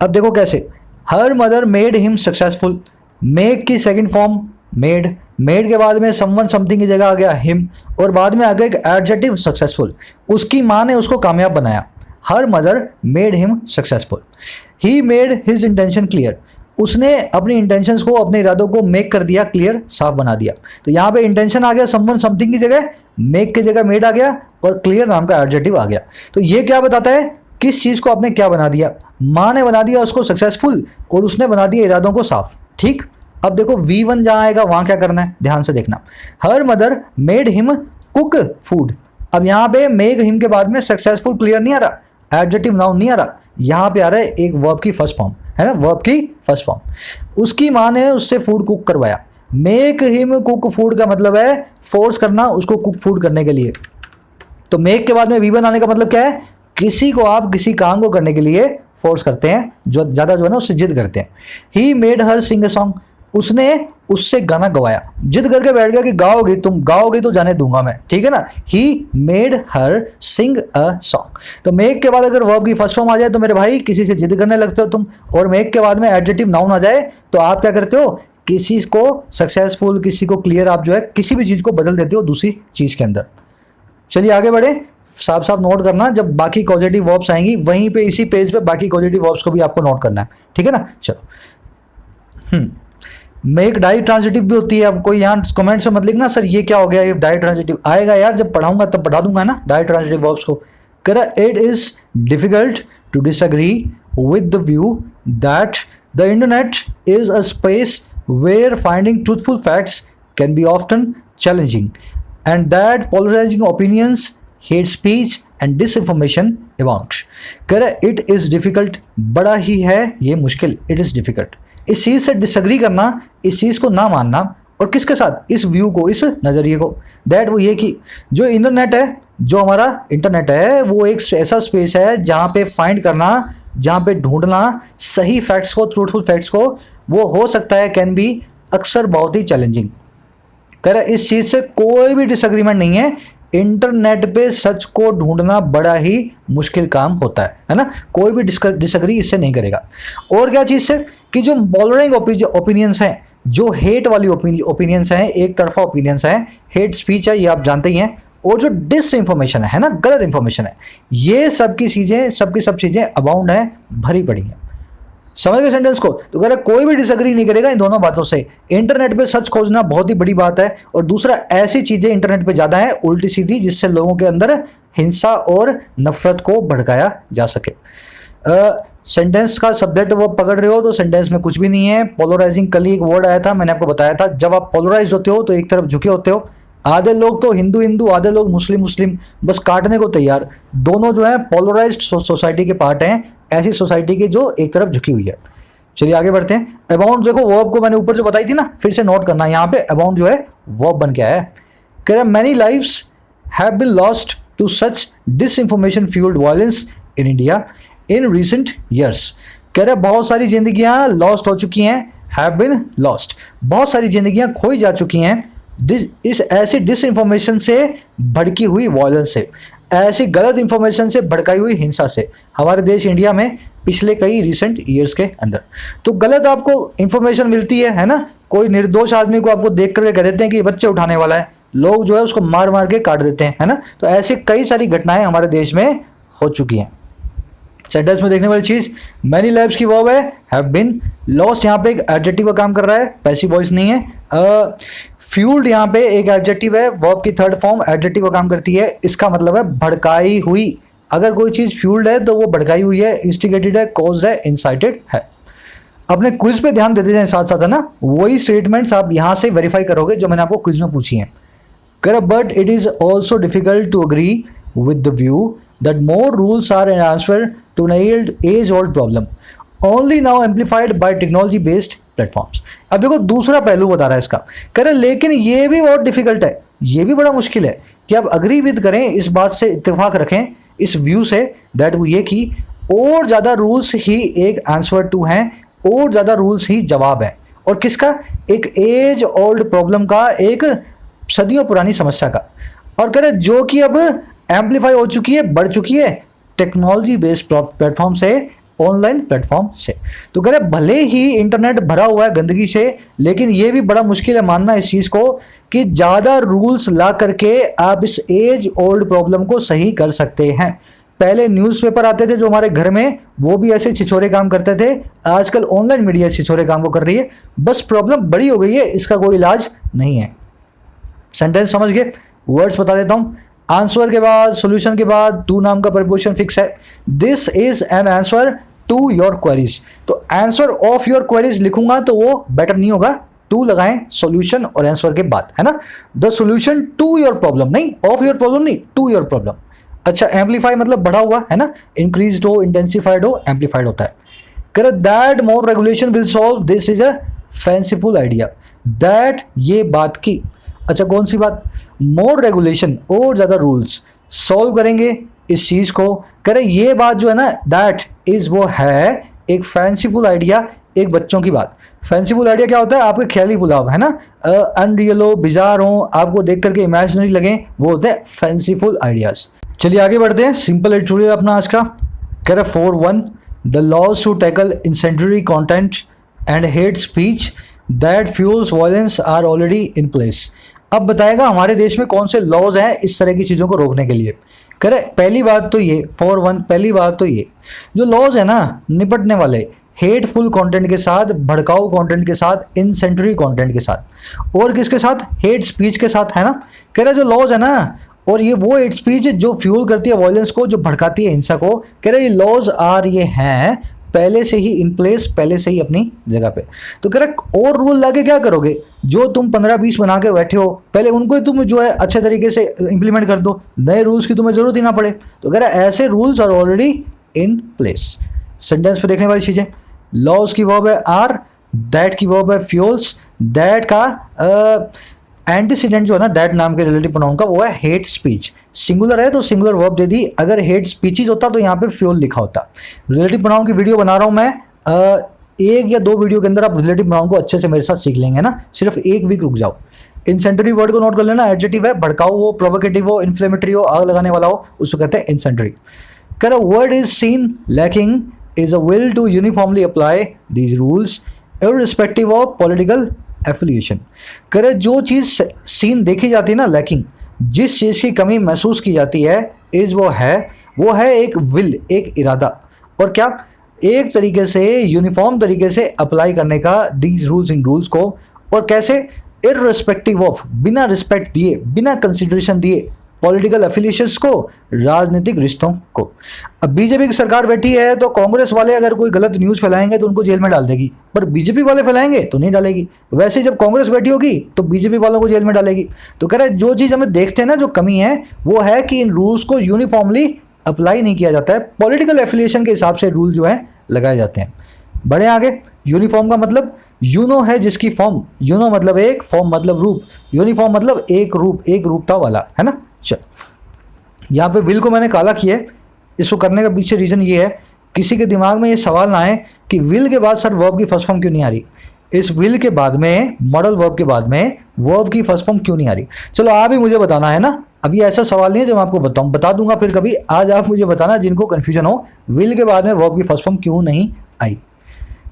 अब देखो कैसे। Her mother made him successful, make की सेकंड फॉर्म मेड, मेड के बाद में समवन समथिंग की जगह आ गया हिम, और बाद में आ गया एक एडजेक्टिव सक्सेसफुल। उसकी माँ ने उसको कामयाब बनाया। Her mother made him successful. He made his intention clear, उसने अपनी इंटेंशंस को, अपने इरादों को मेक कर दिया क्लियर, साफ बना दिया। तो यहाँ पे इंटेंशन आ गया समवन समथिंग की जगह, मेक की जगह मेड आ गया, और क्लियर नाम का एडजेक्टिव आ गया। तो ये क्या बताता है, किस चीज को आपने क्या बना दिया। माँ ने बना दिया उसको सक्सेसफुल, और उसने बना दिया इरादों को साफ। ठीक, अब देखो V1 जहां आएगा वहां क्या करना है, ध्यान से देखना। Her mother made him cook food. अब यहाँ पे मेक हिम के बाद में सक्सेसफुल क्लियर नहीं आ रहा, एडजेक्टिव नाउन नहीं आ रहा, यहाँ पे आ रहा है एक वर्ब की फर्स्ट फॉर्म, है ना, वर्ब की फर्स्ट फॉर्म। उसकी माँ ने उससे फूड कुक करवाया। मेक हिम कुक फूड का मतलब है फोर्स करना उसको कुक फूड करने के लिए। तो मेक के बाद में V1 आने का मतलब क्या है, किसी को आप किसी काम को करने के लिए फोर्स करते हैं, जो ज़्यादा जो है ना उससे जिद करते हैं। ही made her sing a song, उसने उससे गाना गवाया, जिद करके बैठ गया कि गाओगे तुम, गाओगे तो जाने दूंगा मैं, ठीक है ना। He made her sing a song. तो मेक के बाद अगर वर्ब की फर्स्ट फॉर्म आ जाए तो मेरे भाई किसी से जिद करने लगते हो तुम, और मेक के बाद में एडजेक्टिव नाउन आ जाए तो आप क्या करते हो, किसी को सक्सेसफुल, किसी को क्लियर, आप जो है किसी भी चीज़ को बदल देते हो दूसरी चीज़ के अंदर। चलिए आगे बढ़े। साफ साफ नोट करना, जब बाकी पॉजिटिव वर्ब्स आएंगी वहीं पे इसी पेज पे बाकी पॉजिटिव वर्ब्स को भी आपको नोट करना है, ठीक है ना। चलो, मेक डाई ट्रांजिटिव भी होती है। अब कोई यहाँ कमेंट से मत लिखना सर ये क्या हो गया, ये डाई ट्रांजिटिव आएगा यार, जब पढ़ाऊंगा तब पढ़ा दूंगा ना डाई ट्रांजिटिव वर्ब्स को। करा it is difficult to disagree with the view that the internet is a space where finding truthful facts can be often challenging and that polarising opinions, hate speech and disinformation about. कह रहा it is difficult, बड़ा ही है ये मुश्किल, it is difficult. इस चीज़ से disagree करना, इस चीज़ को ना मानना, और किसके साथ, इस व्यू को, इस नज़रिए को। दैट वो ये कि जो इंटरनेट है, जो हमारा इंटरनेट है, वो एक ऐसा स्पेस है जहाँ पे फाइंड करना, जहाँ पे ढूंढना सही फैक्ट्स को, ट्रूथफुल फैक्ट्स को, वो हो सकता है कैन बी अक्सर बहुत ही चैलेंजिंग। कह रहा इस चीज़ से कोई भी डिसएग्रीमेंट नहीं है, इंटरनेट पे सच को ढूंढना बड़ा ही मुश्किल काम होता है ना। कोई भी डिसएग्री इससे नहीं करेगा। और क्या चीज़ से कि जो पोलराइजिंग ओपिनियंस हैं, जो हेट वाली ओपिनियंस हैं, एक तरफा ओपिनियंस हैं, हेट स्पीच है ये आप जानते ही हैं, और जो डिस इंफॉर्मेशन है ना, गलत इंफॉर्मेशन है, ये सब की चीज़ें, सबकी सब चीज़ें अबाउंड हैं, भरी पड़ी हैं। समझ गए सेंटेंस को। तो कह रहा कोई भी डिसएग्री नहीं करेगा इन दोनों बातों से। इंटरनेट पे सच खोजना बहुत ही बड़ी बात है, और दूसरा ऐसी चीजें इंटरनेट पे ज्यादा है उल्टी सीधी, जिससे लोगों के अंदर हिंसा और नफरत को भड़काया जा सके। सेंटेंस का सब्जेक्ट वो पकड़ रहे हो तो सेंटेंस में कुछ भी नहीं है। पोलराइजिंग, कल ही एक वर्ड आया था, मैंने आपको बताया था, जब आप पोलराइज होते हो तो एक तरफ झुके होते हो। आधे लोग तो हिंदू हिंदू, आधे लोग मुस्लिम मुस्लिम, बस काटने को तैयार। दोनों जो है पोलराइज्ड सोसाइटी के पार्ट हैं, ऐसी सोसाइटी की जो एक तरफ झुकी हुई है। चलिए आगे बढ़ते हैं। अबाउंड देखो, वर्ब को मैंने ऊपर जो बताई थी ना, फिर से नोट करना, यहाँ पे अबाउंड जो है वर्ब बन के आया है। कह रहे many lives have been lost to such disinformation fuelled violence in India in recent years. कह रहे बहुत सारी जिंदगियां लॉस्ट हो चुकी हैं, हैव बीन लॉस्ट, बहुत सारी जिंदगियां खोई जा चुकी हैं इस ऐसी डिसइंफॉर्मेशन से भड़की हुई वायलेंस से, ऐसी गलत इंफॉर्मेशन से भड़काई हुई हिंसा से हमारे देश इंडिया में पिछले कई रिसेंट ईयर्स के अंदर। तो गलत आपको इंफॉर्मेशन मिलती है ना, कोई निर्दोष आदमी को आपको देख करके कह देते हैं कि बच्चे उठाने वाला है, लोग जो है उसको मार मार के काट देते हैं, है ना। तो ऐसी कई सारी घटनाएं हमारे देश में हो चुकी हैं। सेंटेंस में देखने वाली चीज मैनी लाइव्स की वर्ब है हैव बीन, लॉस्ट यहाँ पे एक एडजेक्टिव का काम कर रहा है, पैसिव वॉइस नहीं है। फ्यूल्ड यहाँ पे एक एडजेक्टिव है, वर्ब की थर्ड फॉर्म एडजेक्टिव का काम करती है, इसका मतलब है भड़काई हुई। अगर कोई चीज फ्यूल्ड है तो वो भड़काई हुई है, इंस्टिगेटेड है, कॉज्ड है, इंसाइटेड है। अपने क्विज पे ध्यान देते जाएं साथ साथ, है ना, वही स्टेटमेंट्स आप यहाँ से वेरीफाई करोगे जो मैंने आपको क्विज में पूछी हैं। But it is also difficult to agree with the view that more rules are an answer to an age old problem only now amplified by technology based platforms. अब देखो दूसरा पहलू बता रहा है इसका, कह रहे लेकिन ये भी बहुत डिफिकल्ट है, ये भी बड़ा मुश्किल है कि आप अग्री विद करें, इस बात से इत्तेफाक रखें, इस व्यू से दैट वो ये कि और ज़्यादा रूल्स ही एक आंसर टू हैं, और ज़्यादा रूल्स ही जवाब है। और किसका? एक एज ओल्ड प्रॉब्लम का, एक सदियों पुरानी समस्या का। और कह रहे जो कि अब एम्पलीफाई हो चुकी है, बढ़ चुकी है टेक्नोलॉजी बेस्ड प्लेटफॉर्म से, ऑनलाइन प्लेटफॉर्म से। तो कह रहे भले ही इंटरनेट भरा हुआ है गंदगी से, लेकिन ये भी बड़ा मुश्किल है मानना इस चीज़ को कि ज़्यादा रूल्स ला करके आप इस एज ओल्ड प्रॉब्लम को सही कर सकते हैं। पहले न्यूज़पेपर आते थे जो हमारे घर में, वो भी ऐसे छिछोरे काम करते थे, आजकल ऑनलाइन मीडिया छिछोरे काम को कर रही है। बस प्रॉब्लम बड़ी हो गई है, इसका कोई इलाज नहीं है। सेंटेंस समझ गए? वर्ड्स बता देता हूँ। आंसर के बाद, सॉल्यूशन के बाद टू नाम का प्रीपोजिशन फिक्स है। This is an answer to your queries. तो आंसर ऑफ योर क्वेरीज लिखूंगा तो वो बेटर नहीं होगा, टू लगाएं सॉल्यूशन और आंसर के बाद, है ना। The solution to your problem, नहीं ऑफ योर प्रॉब्लम, नहीं टू योर प्रॉब्लम। अच्छा, एम्पलीफाई मतलब बढ़ा हुआ, है ना, इंक्रीज्ड हो, इंटेंसिफाइड हो, एम्पलीफाइड होता है। कर that more regulation will solve this is a fanciful idea. That ये बात की, अच्छा कौन सी बात? मोर रेगुलेशन, और ज़्यादा रूल्स सॉल्व करेंगे इस चीज़ को। करें ये बात जो है ना, दैट इज वो है एक फैंसीफुल आइडिया, एक बच्चों की बात। फैंसीफुल आइडिया क्या होता है? आपके ख्याली पुलाव, है ना, अनरियल हो, बिजार हो, आपको देख करके इमेजिनरी लगे, वो होते हैं फैंसीफुल आइडियाज। चलिए आगे बढ़ते हैं। सिंपल एडिटोरियल अपना आज का। कह रहे 4.1 the laws to tackle incendiary content and hate speech that fuels violence are already in place. अब बताएगा हमारे देश में कौन से लॉज हैं इस तरह की चीज़ों को रोकने के लिए। करे पहली बात तो ये 4.1, पहली बात तो ये जो लॉज है ना निपटने वाले हेटफुल कंटेंट के साथ, भड़काऊ कंटेंट के साथ, इनसेंटरी कंटेंट के साथ, और किसके साथ? हेट स्पीच के साथ, है ना। कह रहे जो लॉज है ना, और ये वो हेट स्पीच जो फ्यूल करती है वायलेंस को, जो भड़काती है हिंसा को, कह रहे ये लॉज आर ये हैं पहले से ही इन प्लेस, पहले से ही अपनी जगह पे। तो कह रहे और रूल लाके क्या करोगे? जो तुम 15-20 बना के बैठे हो, पहले उनको ही तुम जो है अच्छे तरीके से इंप्लीमेंट कर दो, नए रूल्स की तुम्हें जरूरत ही ना पड़े। तो कह रहे ऐसे rules are already in place. Sentence पे देखने वाली चीजें, लॉज की वर्ब है आर, दैट की वर्ब है फ्यूल्स। दैट का एंटीसीडेंट जो है ना दैट नाम के रिलेटिव प्रोनाउन का, वो है हेट स्पीच। सिंगुलर है तो सिंगुलर वर्ब दे दी, अगर हेट स्पीचेज होता तो यहाँ पे फ्यूल लिखा होता। रिलेटिव प्रोनाउन की वीडियो बना रहा हूँ मैं, एक या दो वीडियो के अंदर आप रिलेटिव प्रोनाउन को अच्छे से मेरे साथ सीख लेंगे ना, सिर्फ एक वीक रुक जाओ। इंसेंटरी वर्ड को नोट कर लेना, एडजेक्टिव है, भड़काऊ हो, प्रोवोकेटिव हो, इन्फ्लेमेटरी हो, आग लगाने वाला हो, उसको कहते हैं इंसेंटरी। कह word is seen lacking is a will to uniformly apply these rules irrespective of political affiliation. करे जो चीज़ सीन देखी जाती है ना लैकिंग, जिस चीज़ की कमी महसूस की जाती है, इज वो है एक विल, एक इरादा, और क्या एक तरीके से यूनिफॉर्म तरीके से अप्लाई करने का दीज रूल्स इन रूल्स को। और कैसे? इररिस्पेक्टिव ऑफ, बिना रिस्पेक्ट दिए, बिना कंसिडरेशन दिए पॉलिटिकल एफिलिएशंस को, राजनीतिक रिश्तों को। अब बीजेपी की सरकार बैठी है तो कांग्रेस वाले अगर कोई गलत न्यूज़ फैलाएंगे तो उनको जेल में डाल देगी, पर बीजेपी वाले फैलाएंगे तो नहीं डालेगी। वैसे जब कांग्रेस बैठी होगी तो बीजेपी वालों को जेल में डालेगी। तो कह रहे जो चीज़ हमें देखते हैं ना, जो कमी है वो है कि इन रूल्स को यूनिफॉर्मली अप्लाई नहीं किया जाता है, पॉलिटिकल एफिलिएशन के हिसाब से रूल जो है लगाए जाते हैं। बढ़े आगे। यूनिफॉर्म का मतलब यूनो है जिसकी फॉर्म, यूनो मतलब एक, फॉर्म मतलब रूप, यूनिफॉर्म मतलब एक रूप, एक रूपता वाला, है ना। चल यहाँ पे विल को मैंने काला किया है, इसको करने का पीछे रीज़न ये है, किसी के दिमाग में ये सवाल ना आए कि विल के बाद सर वर्ब की फर्स्ट फॉर्म क्यों नहीं आ रही, इस विल के बाद में मॉडल वर्ब के बाद में वर्ब की फर्स्ट फॉर्म क्यों नहीं आ रही। चलो आप ही मुझे बताना है ना, अभी ऐसा सवाल नहीं है जो मैं आपको बताऊं, बता दूंगा फिर कभी, आज आप मुझे बताना जिनको कन्फ्यूजन हो, विल के बाद में वर्ब की फर्स्ट फॉर्म क्यों नहीं आई।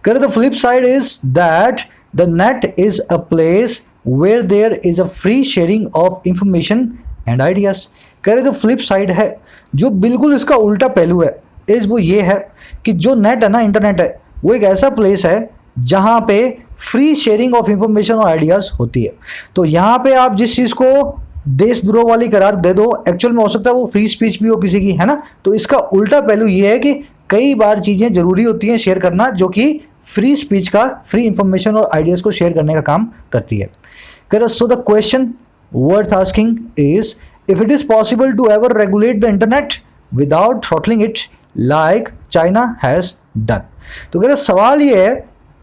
कह the flip side is that the net is a place where there is a free sharing of information and ideas. कह रहे जो फ्लिप साइड है, जो बिल्कुल इसका उल्टा पहलू है, इस वो ये है कि जो नेट है ना, इंटरनेट है, वो एक ऐसा प्लेस है जहाँ पे फ्री शेयरिंग ऑफ इंफॉर्मेशन और आइडियाज़ होती है। तो यहाँ पे आप जिस चीज़ को देशद्रोह वाली करार दे दो, एक्चुअल में हो सकता है वो फ्री स्पीच भी हो किसी की, है ना। तो इसका उल्टा पहलू ये है कि कई बार चीज़ें ज़रूरी होती हैं शेयर करना, जो कि फ्री स्पीच का, फ्री इंफॉर्मेशन और आइडियाज़ को शेयर करने का काम करती है। कह so the question worth asking is if it is possible to ever regulate the internet without throttling it like China has done। तो कहते सवाल ये है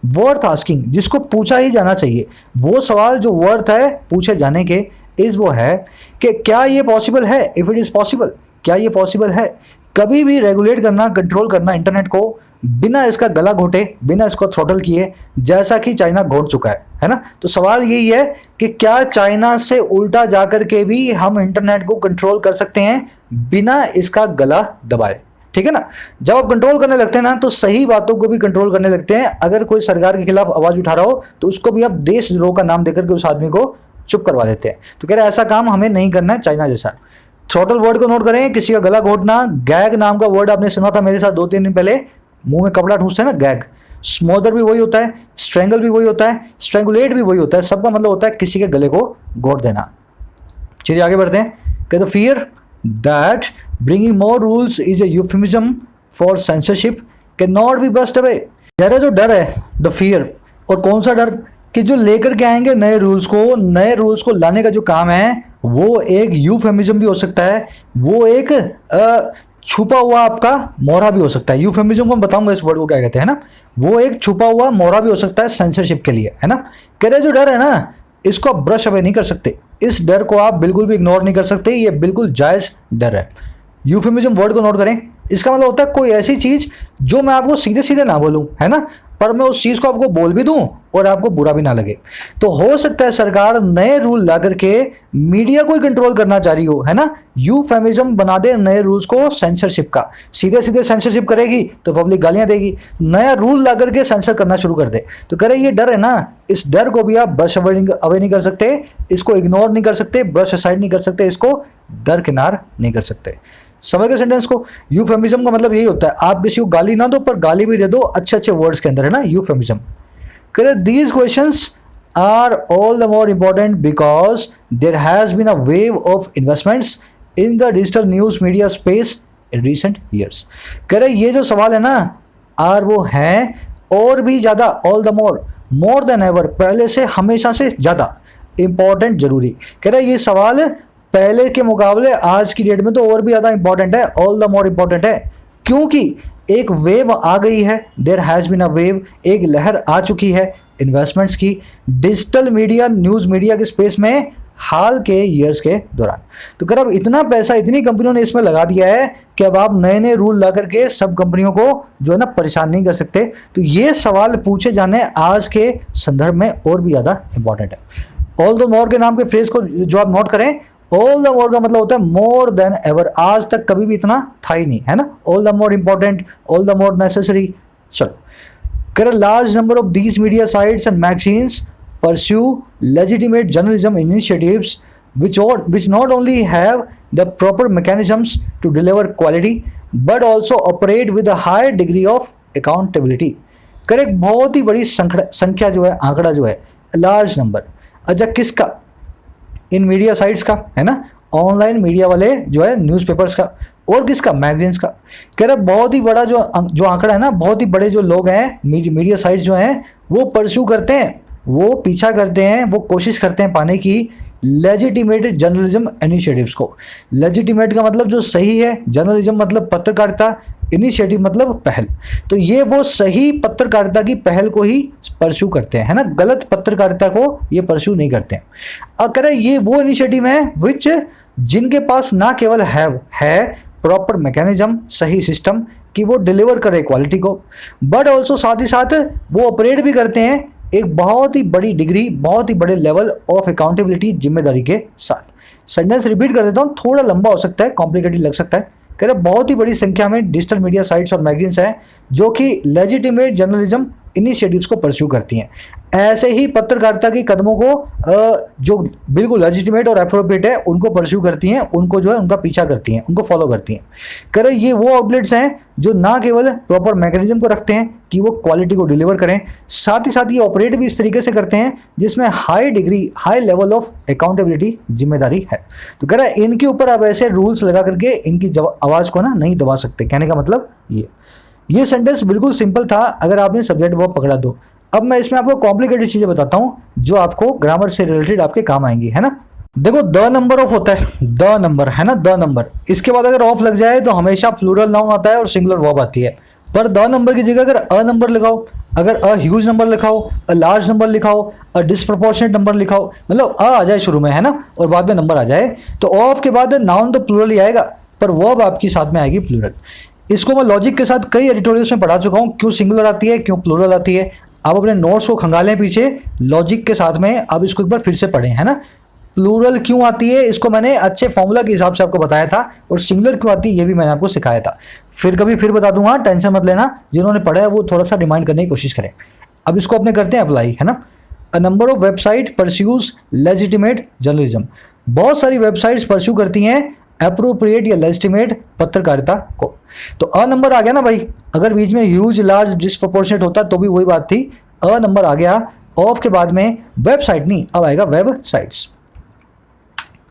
वर्थ आस्किंग, जिसको पूछा ही जाना चाहिए, वो सवाल जो वर्थ है पूछे जाने के, इस वो है कि क्या ये पॉसिबल है, इफ़ इट इज़ पॉसिबल, क्या ये पॉसिबल है कभी भी रेगुलेट करना, कंट्रोल करना इंटरनेट को बिना इसका गला घोटे, बिना इसको थ्रोटल किए, जैसा कि चाइना घोट चुका है ना। तो सवाल यही है कि क्या चाइना से उल्टा जाकर के भी हम इंटरनेट को कंट्रोल कर सकते हैं बिना इसका गला दबाए, ठीक है ना। जब आप कंट्रोल करने लगते हैं ना, तो सही बातों को भी कंट्रोल करने लगते हैं। अगर कोई सरकार के खिलाफ आवाज उठा रहा हो तो उसको भी आप देशद्रोह का नाम देकर के उस आदमी को चुप करवा देते हैं। तो कह रहे ऐसा काम हमें नहीं करना है चाइना जैसा। थ्रोटल वर्ड को नोट करें, किसी का गला घोटना, गैग नाम का वर्ड आपने सुना था मेरे साथ 2-3 दिन पहले, मुंह में कपड़ा ठूसते हैं ना, गैग। स्मोदर भी वही होता है, स्ट्रेंगल भी वही होता है, स्ट्रेंगुलेट भी वही होता है, सबका मतलब होता है किसी के गले को घोट देना। चलिए आगे बढ़ते हैं। कहते the fear that bringing more rules is a euphemism for censorship can not be bust away. जरा जो डर है, द फियर, और कौन सा डर, कि जो लेकर के आएंगे नए रूल्स को लाने का जो काम है, वो एक यूफेमिज्म भी हो सकता है, वो एक छुपा हुआ आपका मोहरा भी हो सकता है। यूफेमिज्म को मैं बताऊंगा इस वर्ड को क्या कहते हैं ना, वो एक छुपा हुआ मोहरा भी हो सकता है सेंसरशिप के लिए, है ना। कह रहे जो डर है ना, इसको आप ब्रश अवे नहीं कर सकते, इस डर को आप बिल्कुल भी इग्नोर नहीं कर सकते, ये बिल्कुल जायज़ डर है। यूफेमिज्म वर्ड को नोट करें, इसका मतलब होता है कोई ऐसी चीज़ जो मैं आपको सीधे सीधे ना बोलूँ, है ना, पर मैं उस चीज़ को आपको बोल भी दूं और आपको बुरा भी ना लगे। तो हो सकता है सरकार नए रूल ला करके मीडिया को ही कंट्रोल करना चाह रही हो, है ना, यूफेमिज्म बना दे नए रूल्स को सेंसरशिप का, सीधे सीधे सेंसरशिप करेगी तो पब्लिक गालियां देगी, नया रूल ला करके सेंसर करना शुरू कर दे। तो कह रहे ये डर है ना, इस डर को भी आप ब्रश अवे नहीं कर सकते, इसको इग्नोर नहीं कर सकते, ब्रश असाइड नहीं कर सकते, इसको दरकिनार नहीं कर सकते। समझ गए सेंटेंस को। यूफेमिज्म का मतलब यही होता है, आप किसी को गाली ना दो पर गाली भी दे दो अच्छे अच्छे वर्ड्स के अंदर, है ना, euphemism. These questions are all the more important because there has been a wave of investments in the digital news media space in recent years. कह रहे ये जो सवाल है ना, आर वो हैं और भी ज़्यादा, all the more than ever, पहले से हमेशा से ज़्यादा इम्पॉर्टेंट, जरूरी। कह रहे ये सवाल पहले के मुकाबले आज की डेट में तो और भी ज़्यादा इंपॉर्टेंट है, ऑल द मोर इंपॉर्टेंट है, क्योंकि एक वेव आ गई है, there has been a wave, एक लहर आ चुकी है इन्वेस्टमेंट्स की डिजिटल मीडिया, न्यूज़ मीडिया के स्पेस में हाल के ईयर्स के दौरान। तो कर अब इतना पैसा इतनी कंपनियों ने इसमें लगा दिया है कि अब आप नए नए रूल ला करके सब कंपनियों को जो है ना परेशान नहीं कर सकते। तो ये सवाल पूछे जाने आज के संदर्भ में और भी ज़्यादा इंपॉर्टेंट है। ऑल द मोर के नाम के फ्रेज को जो आप नोट करें, ऑल द मोर का मतलब होता है मोर देन एवर, आज तक कभी भी इतना था ही नहीं, है ना। All the more important, all the more necessary. चलो, कर large number of these media sites and magazines pursue legitimate journalism initiatives which not only have the proper mechanisms to deliver quality but also operate with a high degree of accountability। Correct, बहुत ही बड़ी संख्या जो है, आंकड़ा जो है, large number. अच्छा किसका? इन मीडिया साइट्स का, है ना, ऑनलाइन मीडिया वाले जो है न्यूज़पेपर्स का, और किसका? मैगजीन्स का। कह रहे बहुत ही बड़ा जो आंकड़ा है ना, बहुत ही बड़े जो लोग हैं, मीडिया साइट्स जो हैं वो परस्यू करते हैं, वो पीछा करते हैं, वो कोशिश करते हैं पाने की लेजिटिमेट जर्नलिज्म इनिशिएटिव्स को। लेजिटिमेट का मतलब जो सही है, जर्नलिज्म मतलब पत्रकारिता, इनिशिएटिव मतलब पहल। तो ये वो सही पत्रकारिता की पहल को ही परस्यू करते हैं, है ना, गलत पत्रकारिता को ये परस्यू नहीं करते हैं। अब कह रहे ये वो इनिशिएटिव है विच जिनके पास ना केवल है प्रॉपर मैकेनिज्म, सही सिस्टम कि वो डिलीवर करे क्वालिटी को, बट ऑल्सो साथ ही साथ वो ऑपरेट भी करते हैं एक बहुत ही बड़ी डिग्री, बहुत ही बड़े लेवल ऑफ अकाउंटेबिलिटी, जिम्मेदारी के साथ। सेंटेंस रिपीट कर देता हूँ, थोड़ा लंबा हो सकता है, कॉम्प्लिकेटेड लग सकता है। कह रहे बहुत ही बड़ी संख्या में डिजिटल मीडिया साइट्स और मैगजीन्स हैं जो कि लेजिटिमेट जर्नलिज्म इनिशिएटिव्स को परस्यू करती हैं। ऐसे ही पत्रकारिता के कदमों को जो बिल्कुल लेजिटिमेट और एप्रोप्रिएट है उनको परस्यू करती हैं, उनको जो है उनका पीछा करती हैं, उनको फॉलो करती हैं। कह रहे ये वो आउटलेट्स हैं जो ना केवल प्रॉपर मैकेनिज्म को रखते हैं कि वो क्वालिटी को डिलीवर करें, साथ ही साथ ये ऑपरेट भी इस तरीके से करते हैं जिसमें high degree, high level of accountability, जिम्मेदारी है। तो कह रहा है इनके ऊपर आप ऐसे रूल्स लगा करके इनकी आवाज़ को ना नहीं दबा सकते। कहने का मतलब ये सेंटेंस बिल्कुल सिंपल था अगर आपने सब्जेक्ट वर्ब पकड़ा दो। अब मैं इसमें आपको कॉम्प्लिकेटेड चीज़ें बताता हूँ जो आपको ग्रामर से रिलेटेड आपके काम आएंगी, है ना। देखो द नंबर ऑफ होता है, द नंबर है ना, द नंबर, इसके बाद अगर ऑफ लग जाए तो हमेशा प्लूरल नाउन आता है और सिंगुलर वर्ब आती है। पर द नंबर की जगह अगर अ नंबर लिखाओ, अगर अ ह्यूज नंबर लिखाओ, अ लार्ज नंबर लिखाओ, अ डिस्प्रपोर्शनेट नंबर लिखाओ, मतलब अ आ जाए शुरू में, है ना, और बाद में नंबर आ जाए, तो ऑफ के बाद नाउन तो प्लूरल ही आएगा पर वर्ब आपकी साथ में आएगी प्लूरल। इसको मैं लॉजिक के साथ कई एडिटोरियल्स में पढ़ा चुका हूँ, क्यों सिंगुलर आती है, क्यों प्लूरल आती है। आप अपने नोट्स को खंगालें पीछे लॉजिक के साथ में, अब इसको एक बार फिर से पढ़ें, है ना। प्लूरल क्यों आती है इसको मैंने अच्छे फॉर्मूला के हिसाब से आपको बताया था, और सिंगुलर क्यों आती है ये भी मैंने आपको सिखाया था। फिर कभी फिर बता दूंगा, टेंशन मत लेना, जिन्होंने पढ़ा है वो थोड़ा सा रिमाइंड करने की कोशिश करें। अब इसको अपने करते हैं अप्लाई, है ना। A number of website pursues legitimate journalism. बहुत सारी वेबसाइट्स परस्यू करती हैं एप्रोप्रिएट या लेजिटिमेट पत्रकारिता को। तो अ नंबर आ गया ना भाई, अगर बीच में ह्यूज, लार्ज, डिस्प्रोपोर्शनेट होता तो भी वही बात थी, अ नंबर आ गया। ऑफ के बाद में वेबसाइट नहीं, अब आएगा वेबसाइट्स,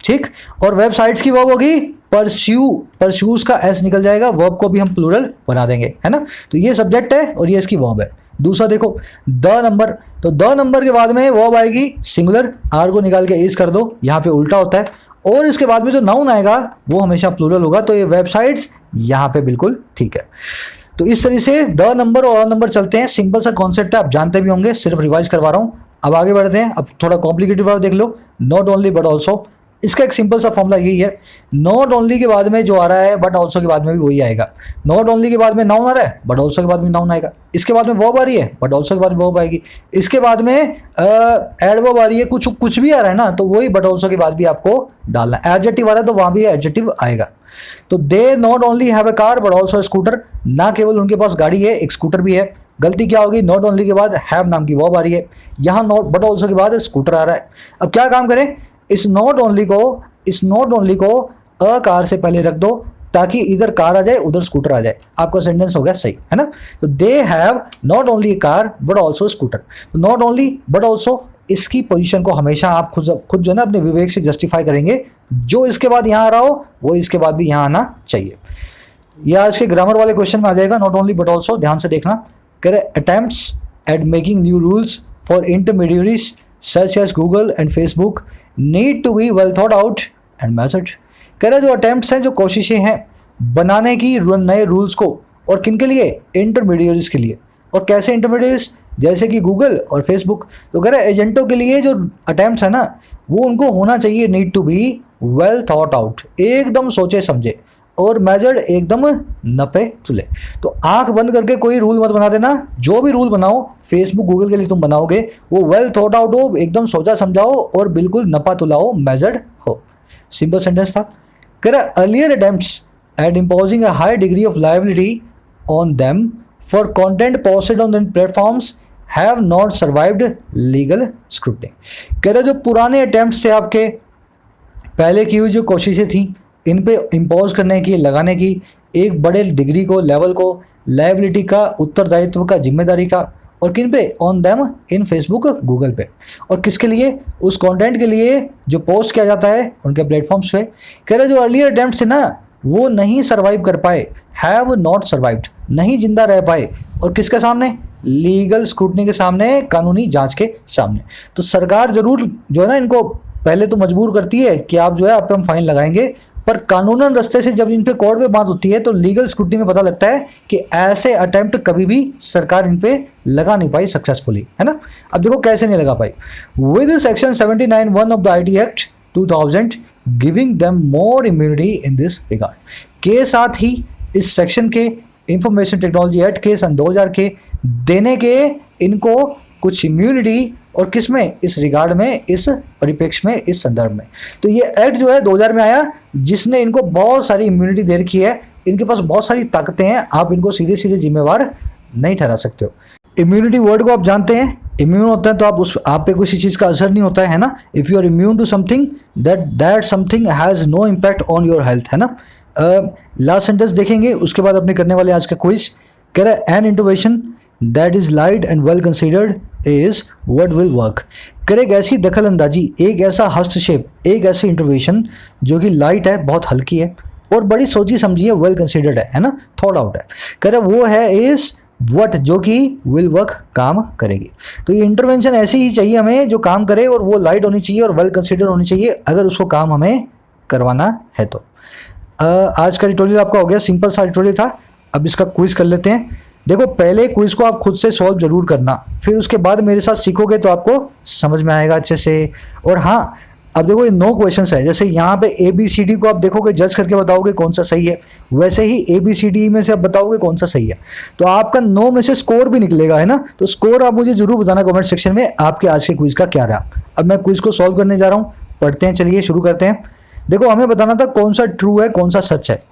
ठीक। और वेबसाइट्स की वर्ब होगी परस्यू, परस्यूज का एस निकल जाएगा, वर्ब को भी हम प्लूरल बना देंगे, है ना। तो ये सब्जेक्ट है और ये इसकी वर्ब है। दूसरा देखो द नंबर, तो द नंबर के बाद में वर्ब आएगी सिंगुलर, आर को निकाल के इज कर दो, यहाँ पे उल्टा होता है, और इसके बाद में जो नाउन आएगा वो हमेशा प्लूरल होगा। तो ये वेबसाइट्स यहाँ पे बिल्कुल ठीक है। तो इस तरह से द नंबर और नंबर चलते हैं, सिंपल सा कॉन्सेप्ट है, आप जानते भी होंगे, सिर्फ रिवाइज करवा रहा हूँ। अब आगे बढ़ते हैं, अब थोड़ा कॉम्प्लिकेटेड वर्ड देख लो, नॉट ओनली बट ऑल्सो। इसका एक सिंपल सा फॉर्मूला यही है, नॉट ओनली के बाद में जो आ रहा है बट ऑल्सो के बाद में भी वही आएगा। नॉट ओनली के बाद में नाउन आ रहा है बट ऑल्सो के बाद में नाउन आएगा, इसके बाद में वर्ब आ रही है बट ऑल्सो के बाद में वर्ब आएगी, इसके बाद में एडवर्ब आ रही है, कुछ भी आ रहा है ना तो वही बट ऑल्सो के बाद भी आपको डालना है। एडजेक्टिव आ रहा है तो वहाँ भी एडजेक्टिव आएगा। तो they not only have a car but also scooter, ना केवल उनके पास गाड़ी है एक स्कूटर भी है। गलती क्या होगी, नॉट ओनली के बाद हैव नाम की वर्ब आ रही है, यहाँ नॉट बट ऑल्सो के बाद स्कूटर आ रहा है। अब क्या काम करें, इस नॉट ओनली को अ कार से पहले रख दो ताकि इधर कार आ जाए उधर स्कूटर आ जाए, आपका सेंटेंस हो गया सही, है ना। तो they have not only A car but also scooter. तो नॉट ओनली बट ऑल्सो, इसकी पोजीशन को हमेशा आप खुद जो है ना अपने विवेक से जस्टिफाई करेंगे, जो इसके बाद यहाँ आ रहा हो वो इसके बाद भी यहाँ आना चाहिए। यह आज के ग्रामर वाले क्वेश्चन में आ जाएगा, नॉट ओनली बट ऑल्सो, ध्यान से देखना। कह रहे attempts at making new rules for intermediaries such as Google and Facebook need to be well thought out and measured. कह रहे जो अटेम्प्ट्स हैं, जो कोशिशें हैं बनाने की नए रूल्स को, और किन के लिए, इंटरमीडियरीज के लिए। और कैसे इंटरमीडियरीज, जैसे कि गूगल और फेसबुक। तो कह रहे एजेंटों के लिए जो अटेम्प्ट्स है ना वो उनको होना चाहिए need to be well thought out, एकदम सोचे समझे, और मेजर्ड एकदम नपे तुले। तो आंख बंद करके कोई रूल मत बना देना, जो भी रूल बनाओ फेसबुक गूगल के लिए तुम बनाओगे वो वेल थॉट आउट हो, एकदम सोचा समझाओ और बिल्कुल नपा तुला हो, मेजर्ड हो। सिंपल सेंटेंस था। कह रहा earlier attempts at imposing a high degree of liability on them for content posted on them platforms have not survived legal scrutiny. कह रहे जो पुराने अटेम्प्ट्स थे आपके, पहले की हुई जो कोशिशें थी इन पे इम्पोज करने की, लगाने की एक बड़े डिग्री को, लेवल को, लायबिलिटी का, उत्तरदायित्व का, जिम्मेदारी का, और किन पे, on them in Facebook Google पे। और किसके लिए, उस कंटेंट के लिए जो पोस्ट किया जाता है उनके प्लेटफॉर्म्स पे। कह रहे जो अर्लियर अटेम्प्ट्स थे ना वो नहीं सर्वाइव कर पाए, हैव नॉट सर्वाइव्ड, नहीं जिंदा रह पाए, और किसके सामने, लीगल स्क्रूटनी के सामने, कानूनी जांच के सामने। तो सरकार जरूर जो है ना इनको पहले तो मजबूर करती है कि आप जो है आप पे हम फाइन लगाएंगे, पर कानूनन रास्ते से जब इन पे कोर्ट में बात होती है तो लीगल स्क्रूटनी में पता लगता है कि ऐसे अटेम्प्ट कभी भी सरकार इन पे लगा नहीं पाई सक्सेसफुली, है ना। अब देखो कैसे नहीं लगा पाई, with section 79(1) of the IT act 2000 giving them more immunity in this regard. के साथ ही इस सेक्शन के इंफॉर्मेशन टेक्नोलॉजी एक्ट के सन 2000 के देने के इनको कुछ इम्यूनिटी, और किस में, इस रिगार्ड में, इस परिप्रेक्ष्य में, इस संदर्भ में। तो ये एक्ट जो है 2000 में आया, जिसने इनको बहुत सारी इम्यूनिटी दे रखी है। इनके पास बहुत सारी ताकतें हैं, आप इनको सीधे सीधे जिम्मेवार नहीं ठहरा सकते हो। इम्यूनिटी वर्ड को आप जानते हैं, इम्यून होता है तो आप पे किसी चीज़ का असर नहीं होता है ना। If you are immune to something that something has no impact on your health, है ना। लास्ट सेंटेंस देखेंगे, उसके बाद अपने करने वाले आज का क्विज। कह रहा है an intervention that is light and well considered is what will work. कर एक ऐसी दखल अंदाजी, एक ऐसा हस्तक्षेप, एक ऐसी इंटरवेंशन जो कि लाइट है, बहुत हल्की है और बड़ी सोची समझी है, वेल कंसिडर्ड है ना, थॉट आउट है। कह रहा वो है इज व्हाट, जो कि विल वर्क, काम करेगी। तो ये इंटरवेंशन ऐसी ही चाहिए हमें जो काम करे, और वो लाइट होनी चाहिए और वेल कंसिडर्ड होनी चाहिए अगर उसको काम हमें करवाना है तो। आज का ट्यूटोरियल आपका हो गया, सिंपल सा ट्यूटोरियल था। अब इसका क्विज कर लेते हैं। देखो पहले क्विज को आप खुद से सॉल्व जरूर करना, फिर उसके बाद मेरे साथ सीखोगे तो आपको समझ में आएगा अच्छे से। और हाँ, अब देखो ये 9 क्वेश्चंस है, जैसे यहाँ पे ABCD को आप देखोगे, जज करके बताओगे कौन सा सही है, वैसे ही ABCD में से आप बताओगे कौन सा सही है। तो आपका 9 में से स्कोर भी निकलेगा, है ना। तो स्कोर आप मुझे जरूर बताना कमेंट सेक्शन में आपके आज के क्विज का क्या रहा। अब मैं क्विज को सॉल्व करने जा रहा हूँ, पढ़ते हैं, चलिए शुरू करते हैं। देखो हमें बताना था कौन सा ट्रू है, कौन सा सच है।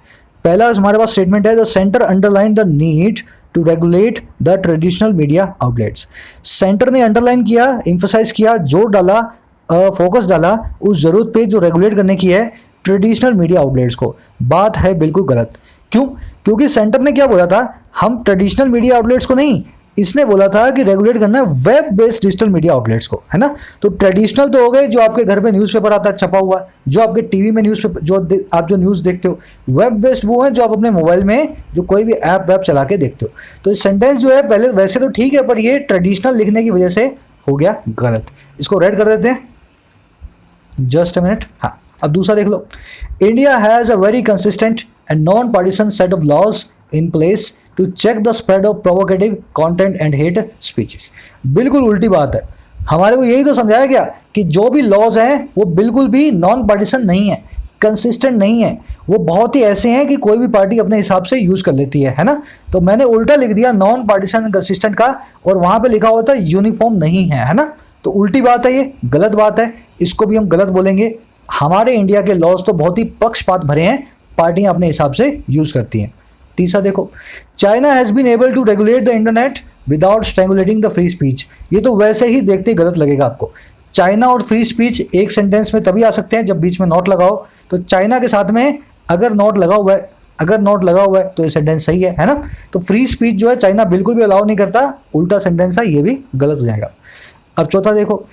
पहला हमारे पास स्टेटमेंट है, the centre underline the need to regulate the traditional media outlets. Centre ने अंडरलाइन किया, इंफोसाइज किया, जोर डाला, फोकस डाला उस जरूरत पे जो रेगुलेट करने की है ट्रेडिशनल मीडिया आउटलेट्स को। बात है बिल्कुल गलत। क्यों? क्योंकि सेंटर ने क्या बोला था, हम ट्रेडिशनल मीडिया आउटलेट्स को नहीं, इसने बोला था कि रेगुलेट करना है web based digital media outlets को, है ना। तो ट्रेडिशनल तो हो गए जो आपके घर में न्यूज़पेपर आता है छपा हुआ, जो आपके टीवी में न्यूज़पेपर आप जो न्यूज़ देखते हो। वेब बेस्ड वो है जो आप अपने मोबाइल में जो कोई भी ऐप वैप चला के देखते हो। तो इस सेंटेंस जो है पहले वैसे तो ठीक है, पर ये ट्रेडिशनल लिखने की वजह से हो गया गलत। इसको रेड कर देते हैं, जस्ट अ मिनट। हाँ, अब दूसरा देख लो, India has a very consistent and non partisan set of laws in place to check the spread of provocative content and hate speeches. बिल्कुल उल्टी बात है। हमारे को यही तो समझाया गया कि जो भी लॉज हैं वो बिल्कुल भी नॉन पार्टिसन नहीं है, कंसिस्टेंट नहीं है, वो बहुत ही ऐसे हैं कि कोई भी पार्टी अपने हिसाब से यूज़ कर लेती है ना। तो मैंने उल्टा लिख दिया नॉन पार्टिसन कंसिस्टेंट का, और वहाँ पे लिखा होता है यूनिफॉर्म नहीं है ना। तो उल्टी बात है, ये गलत बात है, इसको भी हम गलत बोलेंगे। हमारे इंडिया के लॉज तो बहुत ही पक्षपात भरे हैं, पार्टियाँ अपने हिसाब से यूज़ करती हैं। तीसरा देखो, China has been able to regulate the internet without strangulating the free speech. ये तो वैसे ही देखते ही गलत लगेगा आपको। चाइना और फ्री स्पीच एक सेंटेंस में तभी आ सकते हैं जब बीच में नॉट लगाओ। तो चाइना के साथ में अगर नॉट लगा हुआ है, तो ये सेंटेंस सही है ना। तो फ्री स्पीच जो है चाइना बिल्कुल भी अलाउ नहीं करता, उल्टा सेंटेंस है, ये भी गलत हो जाएगा। अब चौथा देखो,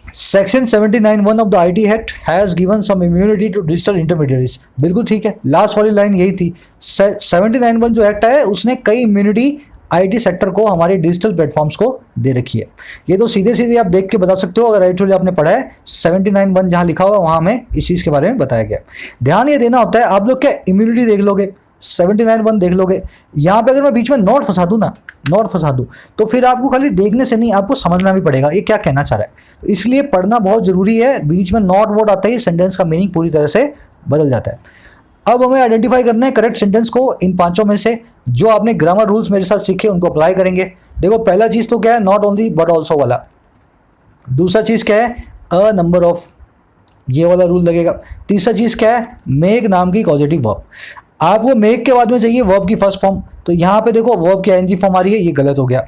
section 79(1) of the IT act has given some immunity to digital intermediaries. बिल्कुल ठीक है, लास्ट वाली लाइन यही थी। 79(1) जो एक्ट है उसने कई इम्यूनिटी आईटी सेक्टर को, हमारे डिजिटल प्लेटफॉर्म्स को दे रखी है। ये तो सीधे सीधे आप देख के बता सकते हो, अगर एक्चुअली आपने पढ़ा है 79(1) जहाँ लिखा हुआ वहाँ हमें इस चीज़ के बारे में बताया गया। ध्यान ये देना होता है, आप लोग क्या इम्यूनिटी देख लोगे, 79(1) देख लोगे, यहाँ पे अगर मैं बीच में नॉट फंसा दूँ तो फिर आपको खाली देखने से नहीं, आपको समझना भी पड़ेगा ये क्या कहना चाह रहा है। तो इसलिए पढ़ना बहुत ज़रूरी है। बीच में नॉट वर्ड आता ही सेंटेंस का मीनिंग पूरी तरह से बदल जाता है। अब हमें आइडेंटिफाई करना है करेक्ट सेंटेंस को इन पांचों में से। जो आपने ग्रामर रूल्स मेरे साथ सीखे उनको अप्लाई करेंगे। देखो पहला चीज़ तो क्या है, नॉट ओनली बट ऑल्सो वाला। दूसरा चीज़ क्या है, अ नंबर ऑफ, ये वाला रूल लगेगा। तीसरा चीज़ क्या है, मेक नाम की पॉजिटिव वर्ब। आपको मेक के बाद में चाहिए वर्ब की फर्स्ट फॉर्म, तो यहाँ पे देखो वर्ब की आईएनजी फॉर्म आ रही है, ये गलत हो गया।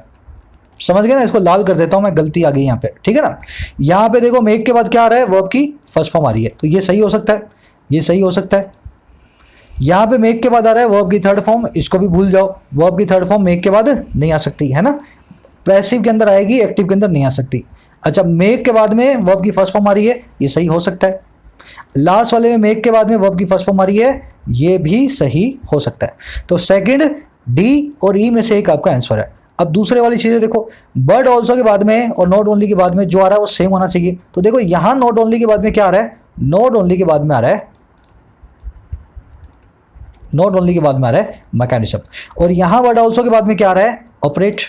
समझ गए ना, इसको लाल कर देता हूँ मैं, गलती आ गई यहाँ पे, ठीक है ना। यहाँ पे देखो मेक के बाद क्या आ रहा है, वर्ब की फर्स्ट फॉर्म आ रही है, तो ये सही हो सकता है, ये सही हो सकता है। यहाँ पे मेक के बाद आ रहा है वर्ब की थर्ड फॉर्म, इसको भी भूल जाओ, वर्ब की थर्ड फॉर्म मेक के बाद नहीं आ सकती, है ना। पैसिव के अंदर आएगी, एक्टिव के अंदर नहीं आ सकती। अच्छा, मेक के बाद में वर्ब की फर्स्ट फॉर्म आ रही है, ये सही हो सकता है। लास्ट वाले में मेक के बाद में वर्ब की फर्स्ट फॉर्म आ रही है, ये भी सही हो सकता है। तो सेकंड, डी और ई में से एक आपका आंसर है। अब दूसरे वाली चीज़ें देखो, बट ऑल्सो के बाद में और नॉट ओनली के बाद में जो आ रहा है वो सेम होना चाहिए। तो देखो यहाँ नॉट ओनली के बाद में क्या आ रहा है, नॉट ओनली के बाद में आ रहा है, नॉट ओनली के बाद में आ रहा है मैकेनिज्म, और यहाँ बट ऑल्सो के बाद में क्या आ रहा है, ऑपरेट।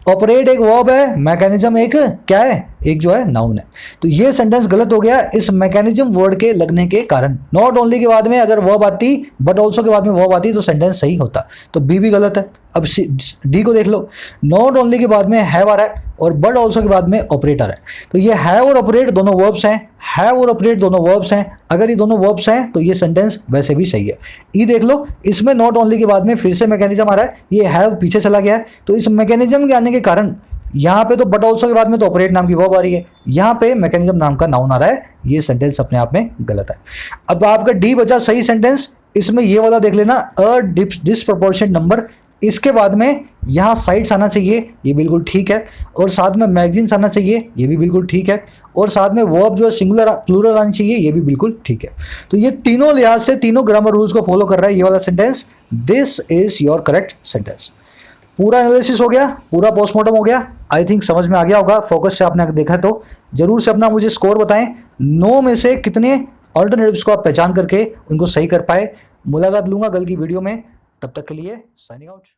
ऑपरेट एक वर्ब है, मैकेनिज्म एक क्या है, एक जो है नाउन है। तो ये सेंटेंस गलत हो गया इस मैकेनिज्म वर्ड के लगने के कारण। नॉट ओनली के बाद में अगर वर्ब आती, बट ऑल्सो के बाद में वर्ब आती तो सेंटेंस सही होता। तो बी भी गलत है। अब डी को देख लो, नॉट ओनली के बाद में हैव आ रहा है और बट ऑल्सो के बाद में ऑपरेटर है। तो ये हैव और ऑपरेट दोनों वर्ब्स हैं, हैव और ऑपरेट दोनों वर्ब्स हैं। अगर ये दोनों वर्ब्स हैं तो ये सेंटेंस वैसे भी सही है। ई देख लो, इसमें नॉट ओनली के बाद में फिर से मैकेनिज्म आ रहा है, ये हैव पीछे चला गया है। तो इस मैकेनिज्म के आने के कारण यहाँ पे तो बट ऑल्सो के बाद में तो ऑपरेट नाम की वर्ब आ रही है, यहाँ पे मैकेनिज्म नाम का नाउन आ रहा है। ये सेंटेंस अपने आप में गलत है। अब आपका डी बचा सही सेंटेंस। इसमें ये वाला देख लेना, अ डिस्प्रपोर्शनेट नंबर, इसके बाद में यहाँ साइट्स आना चाहिए, ये बिल्कुल ठीक है, और साथ में मैगजीन्स आना चाहिए, ये भी बिल्कुल ठीक है, और साथ में वर्ब जो है सिंगुलर प्लूरल आनी चाहिए, ये भी बिल्कुल ठीक है। तो ये तीनों लिहाज से तीनों ग्रामर रूल्स को फॉलो कर रहा है ये वाला sentence. This is your correct sentence. पूरा एनालिसिस हो गया, पूरा पोस्टमार्टम हो गया। आई थिंक समझ में आ गया होगा, फोकस से आपने देखा तो जरूर से अपना मुझे स्कोर बताएं, 9 में से कितने ऑल्टरनेटिव्स को आप पहचान करके उनको सही कर पाए। मुलाकात लूंगा कल की वीडियो में, तब तक के लिए साइनिंग आउट।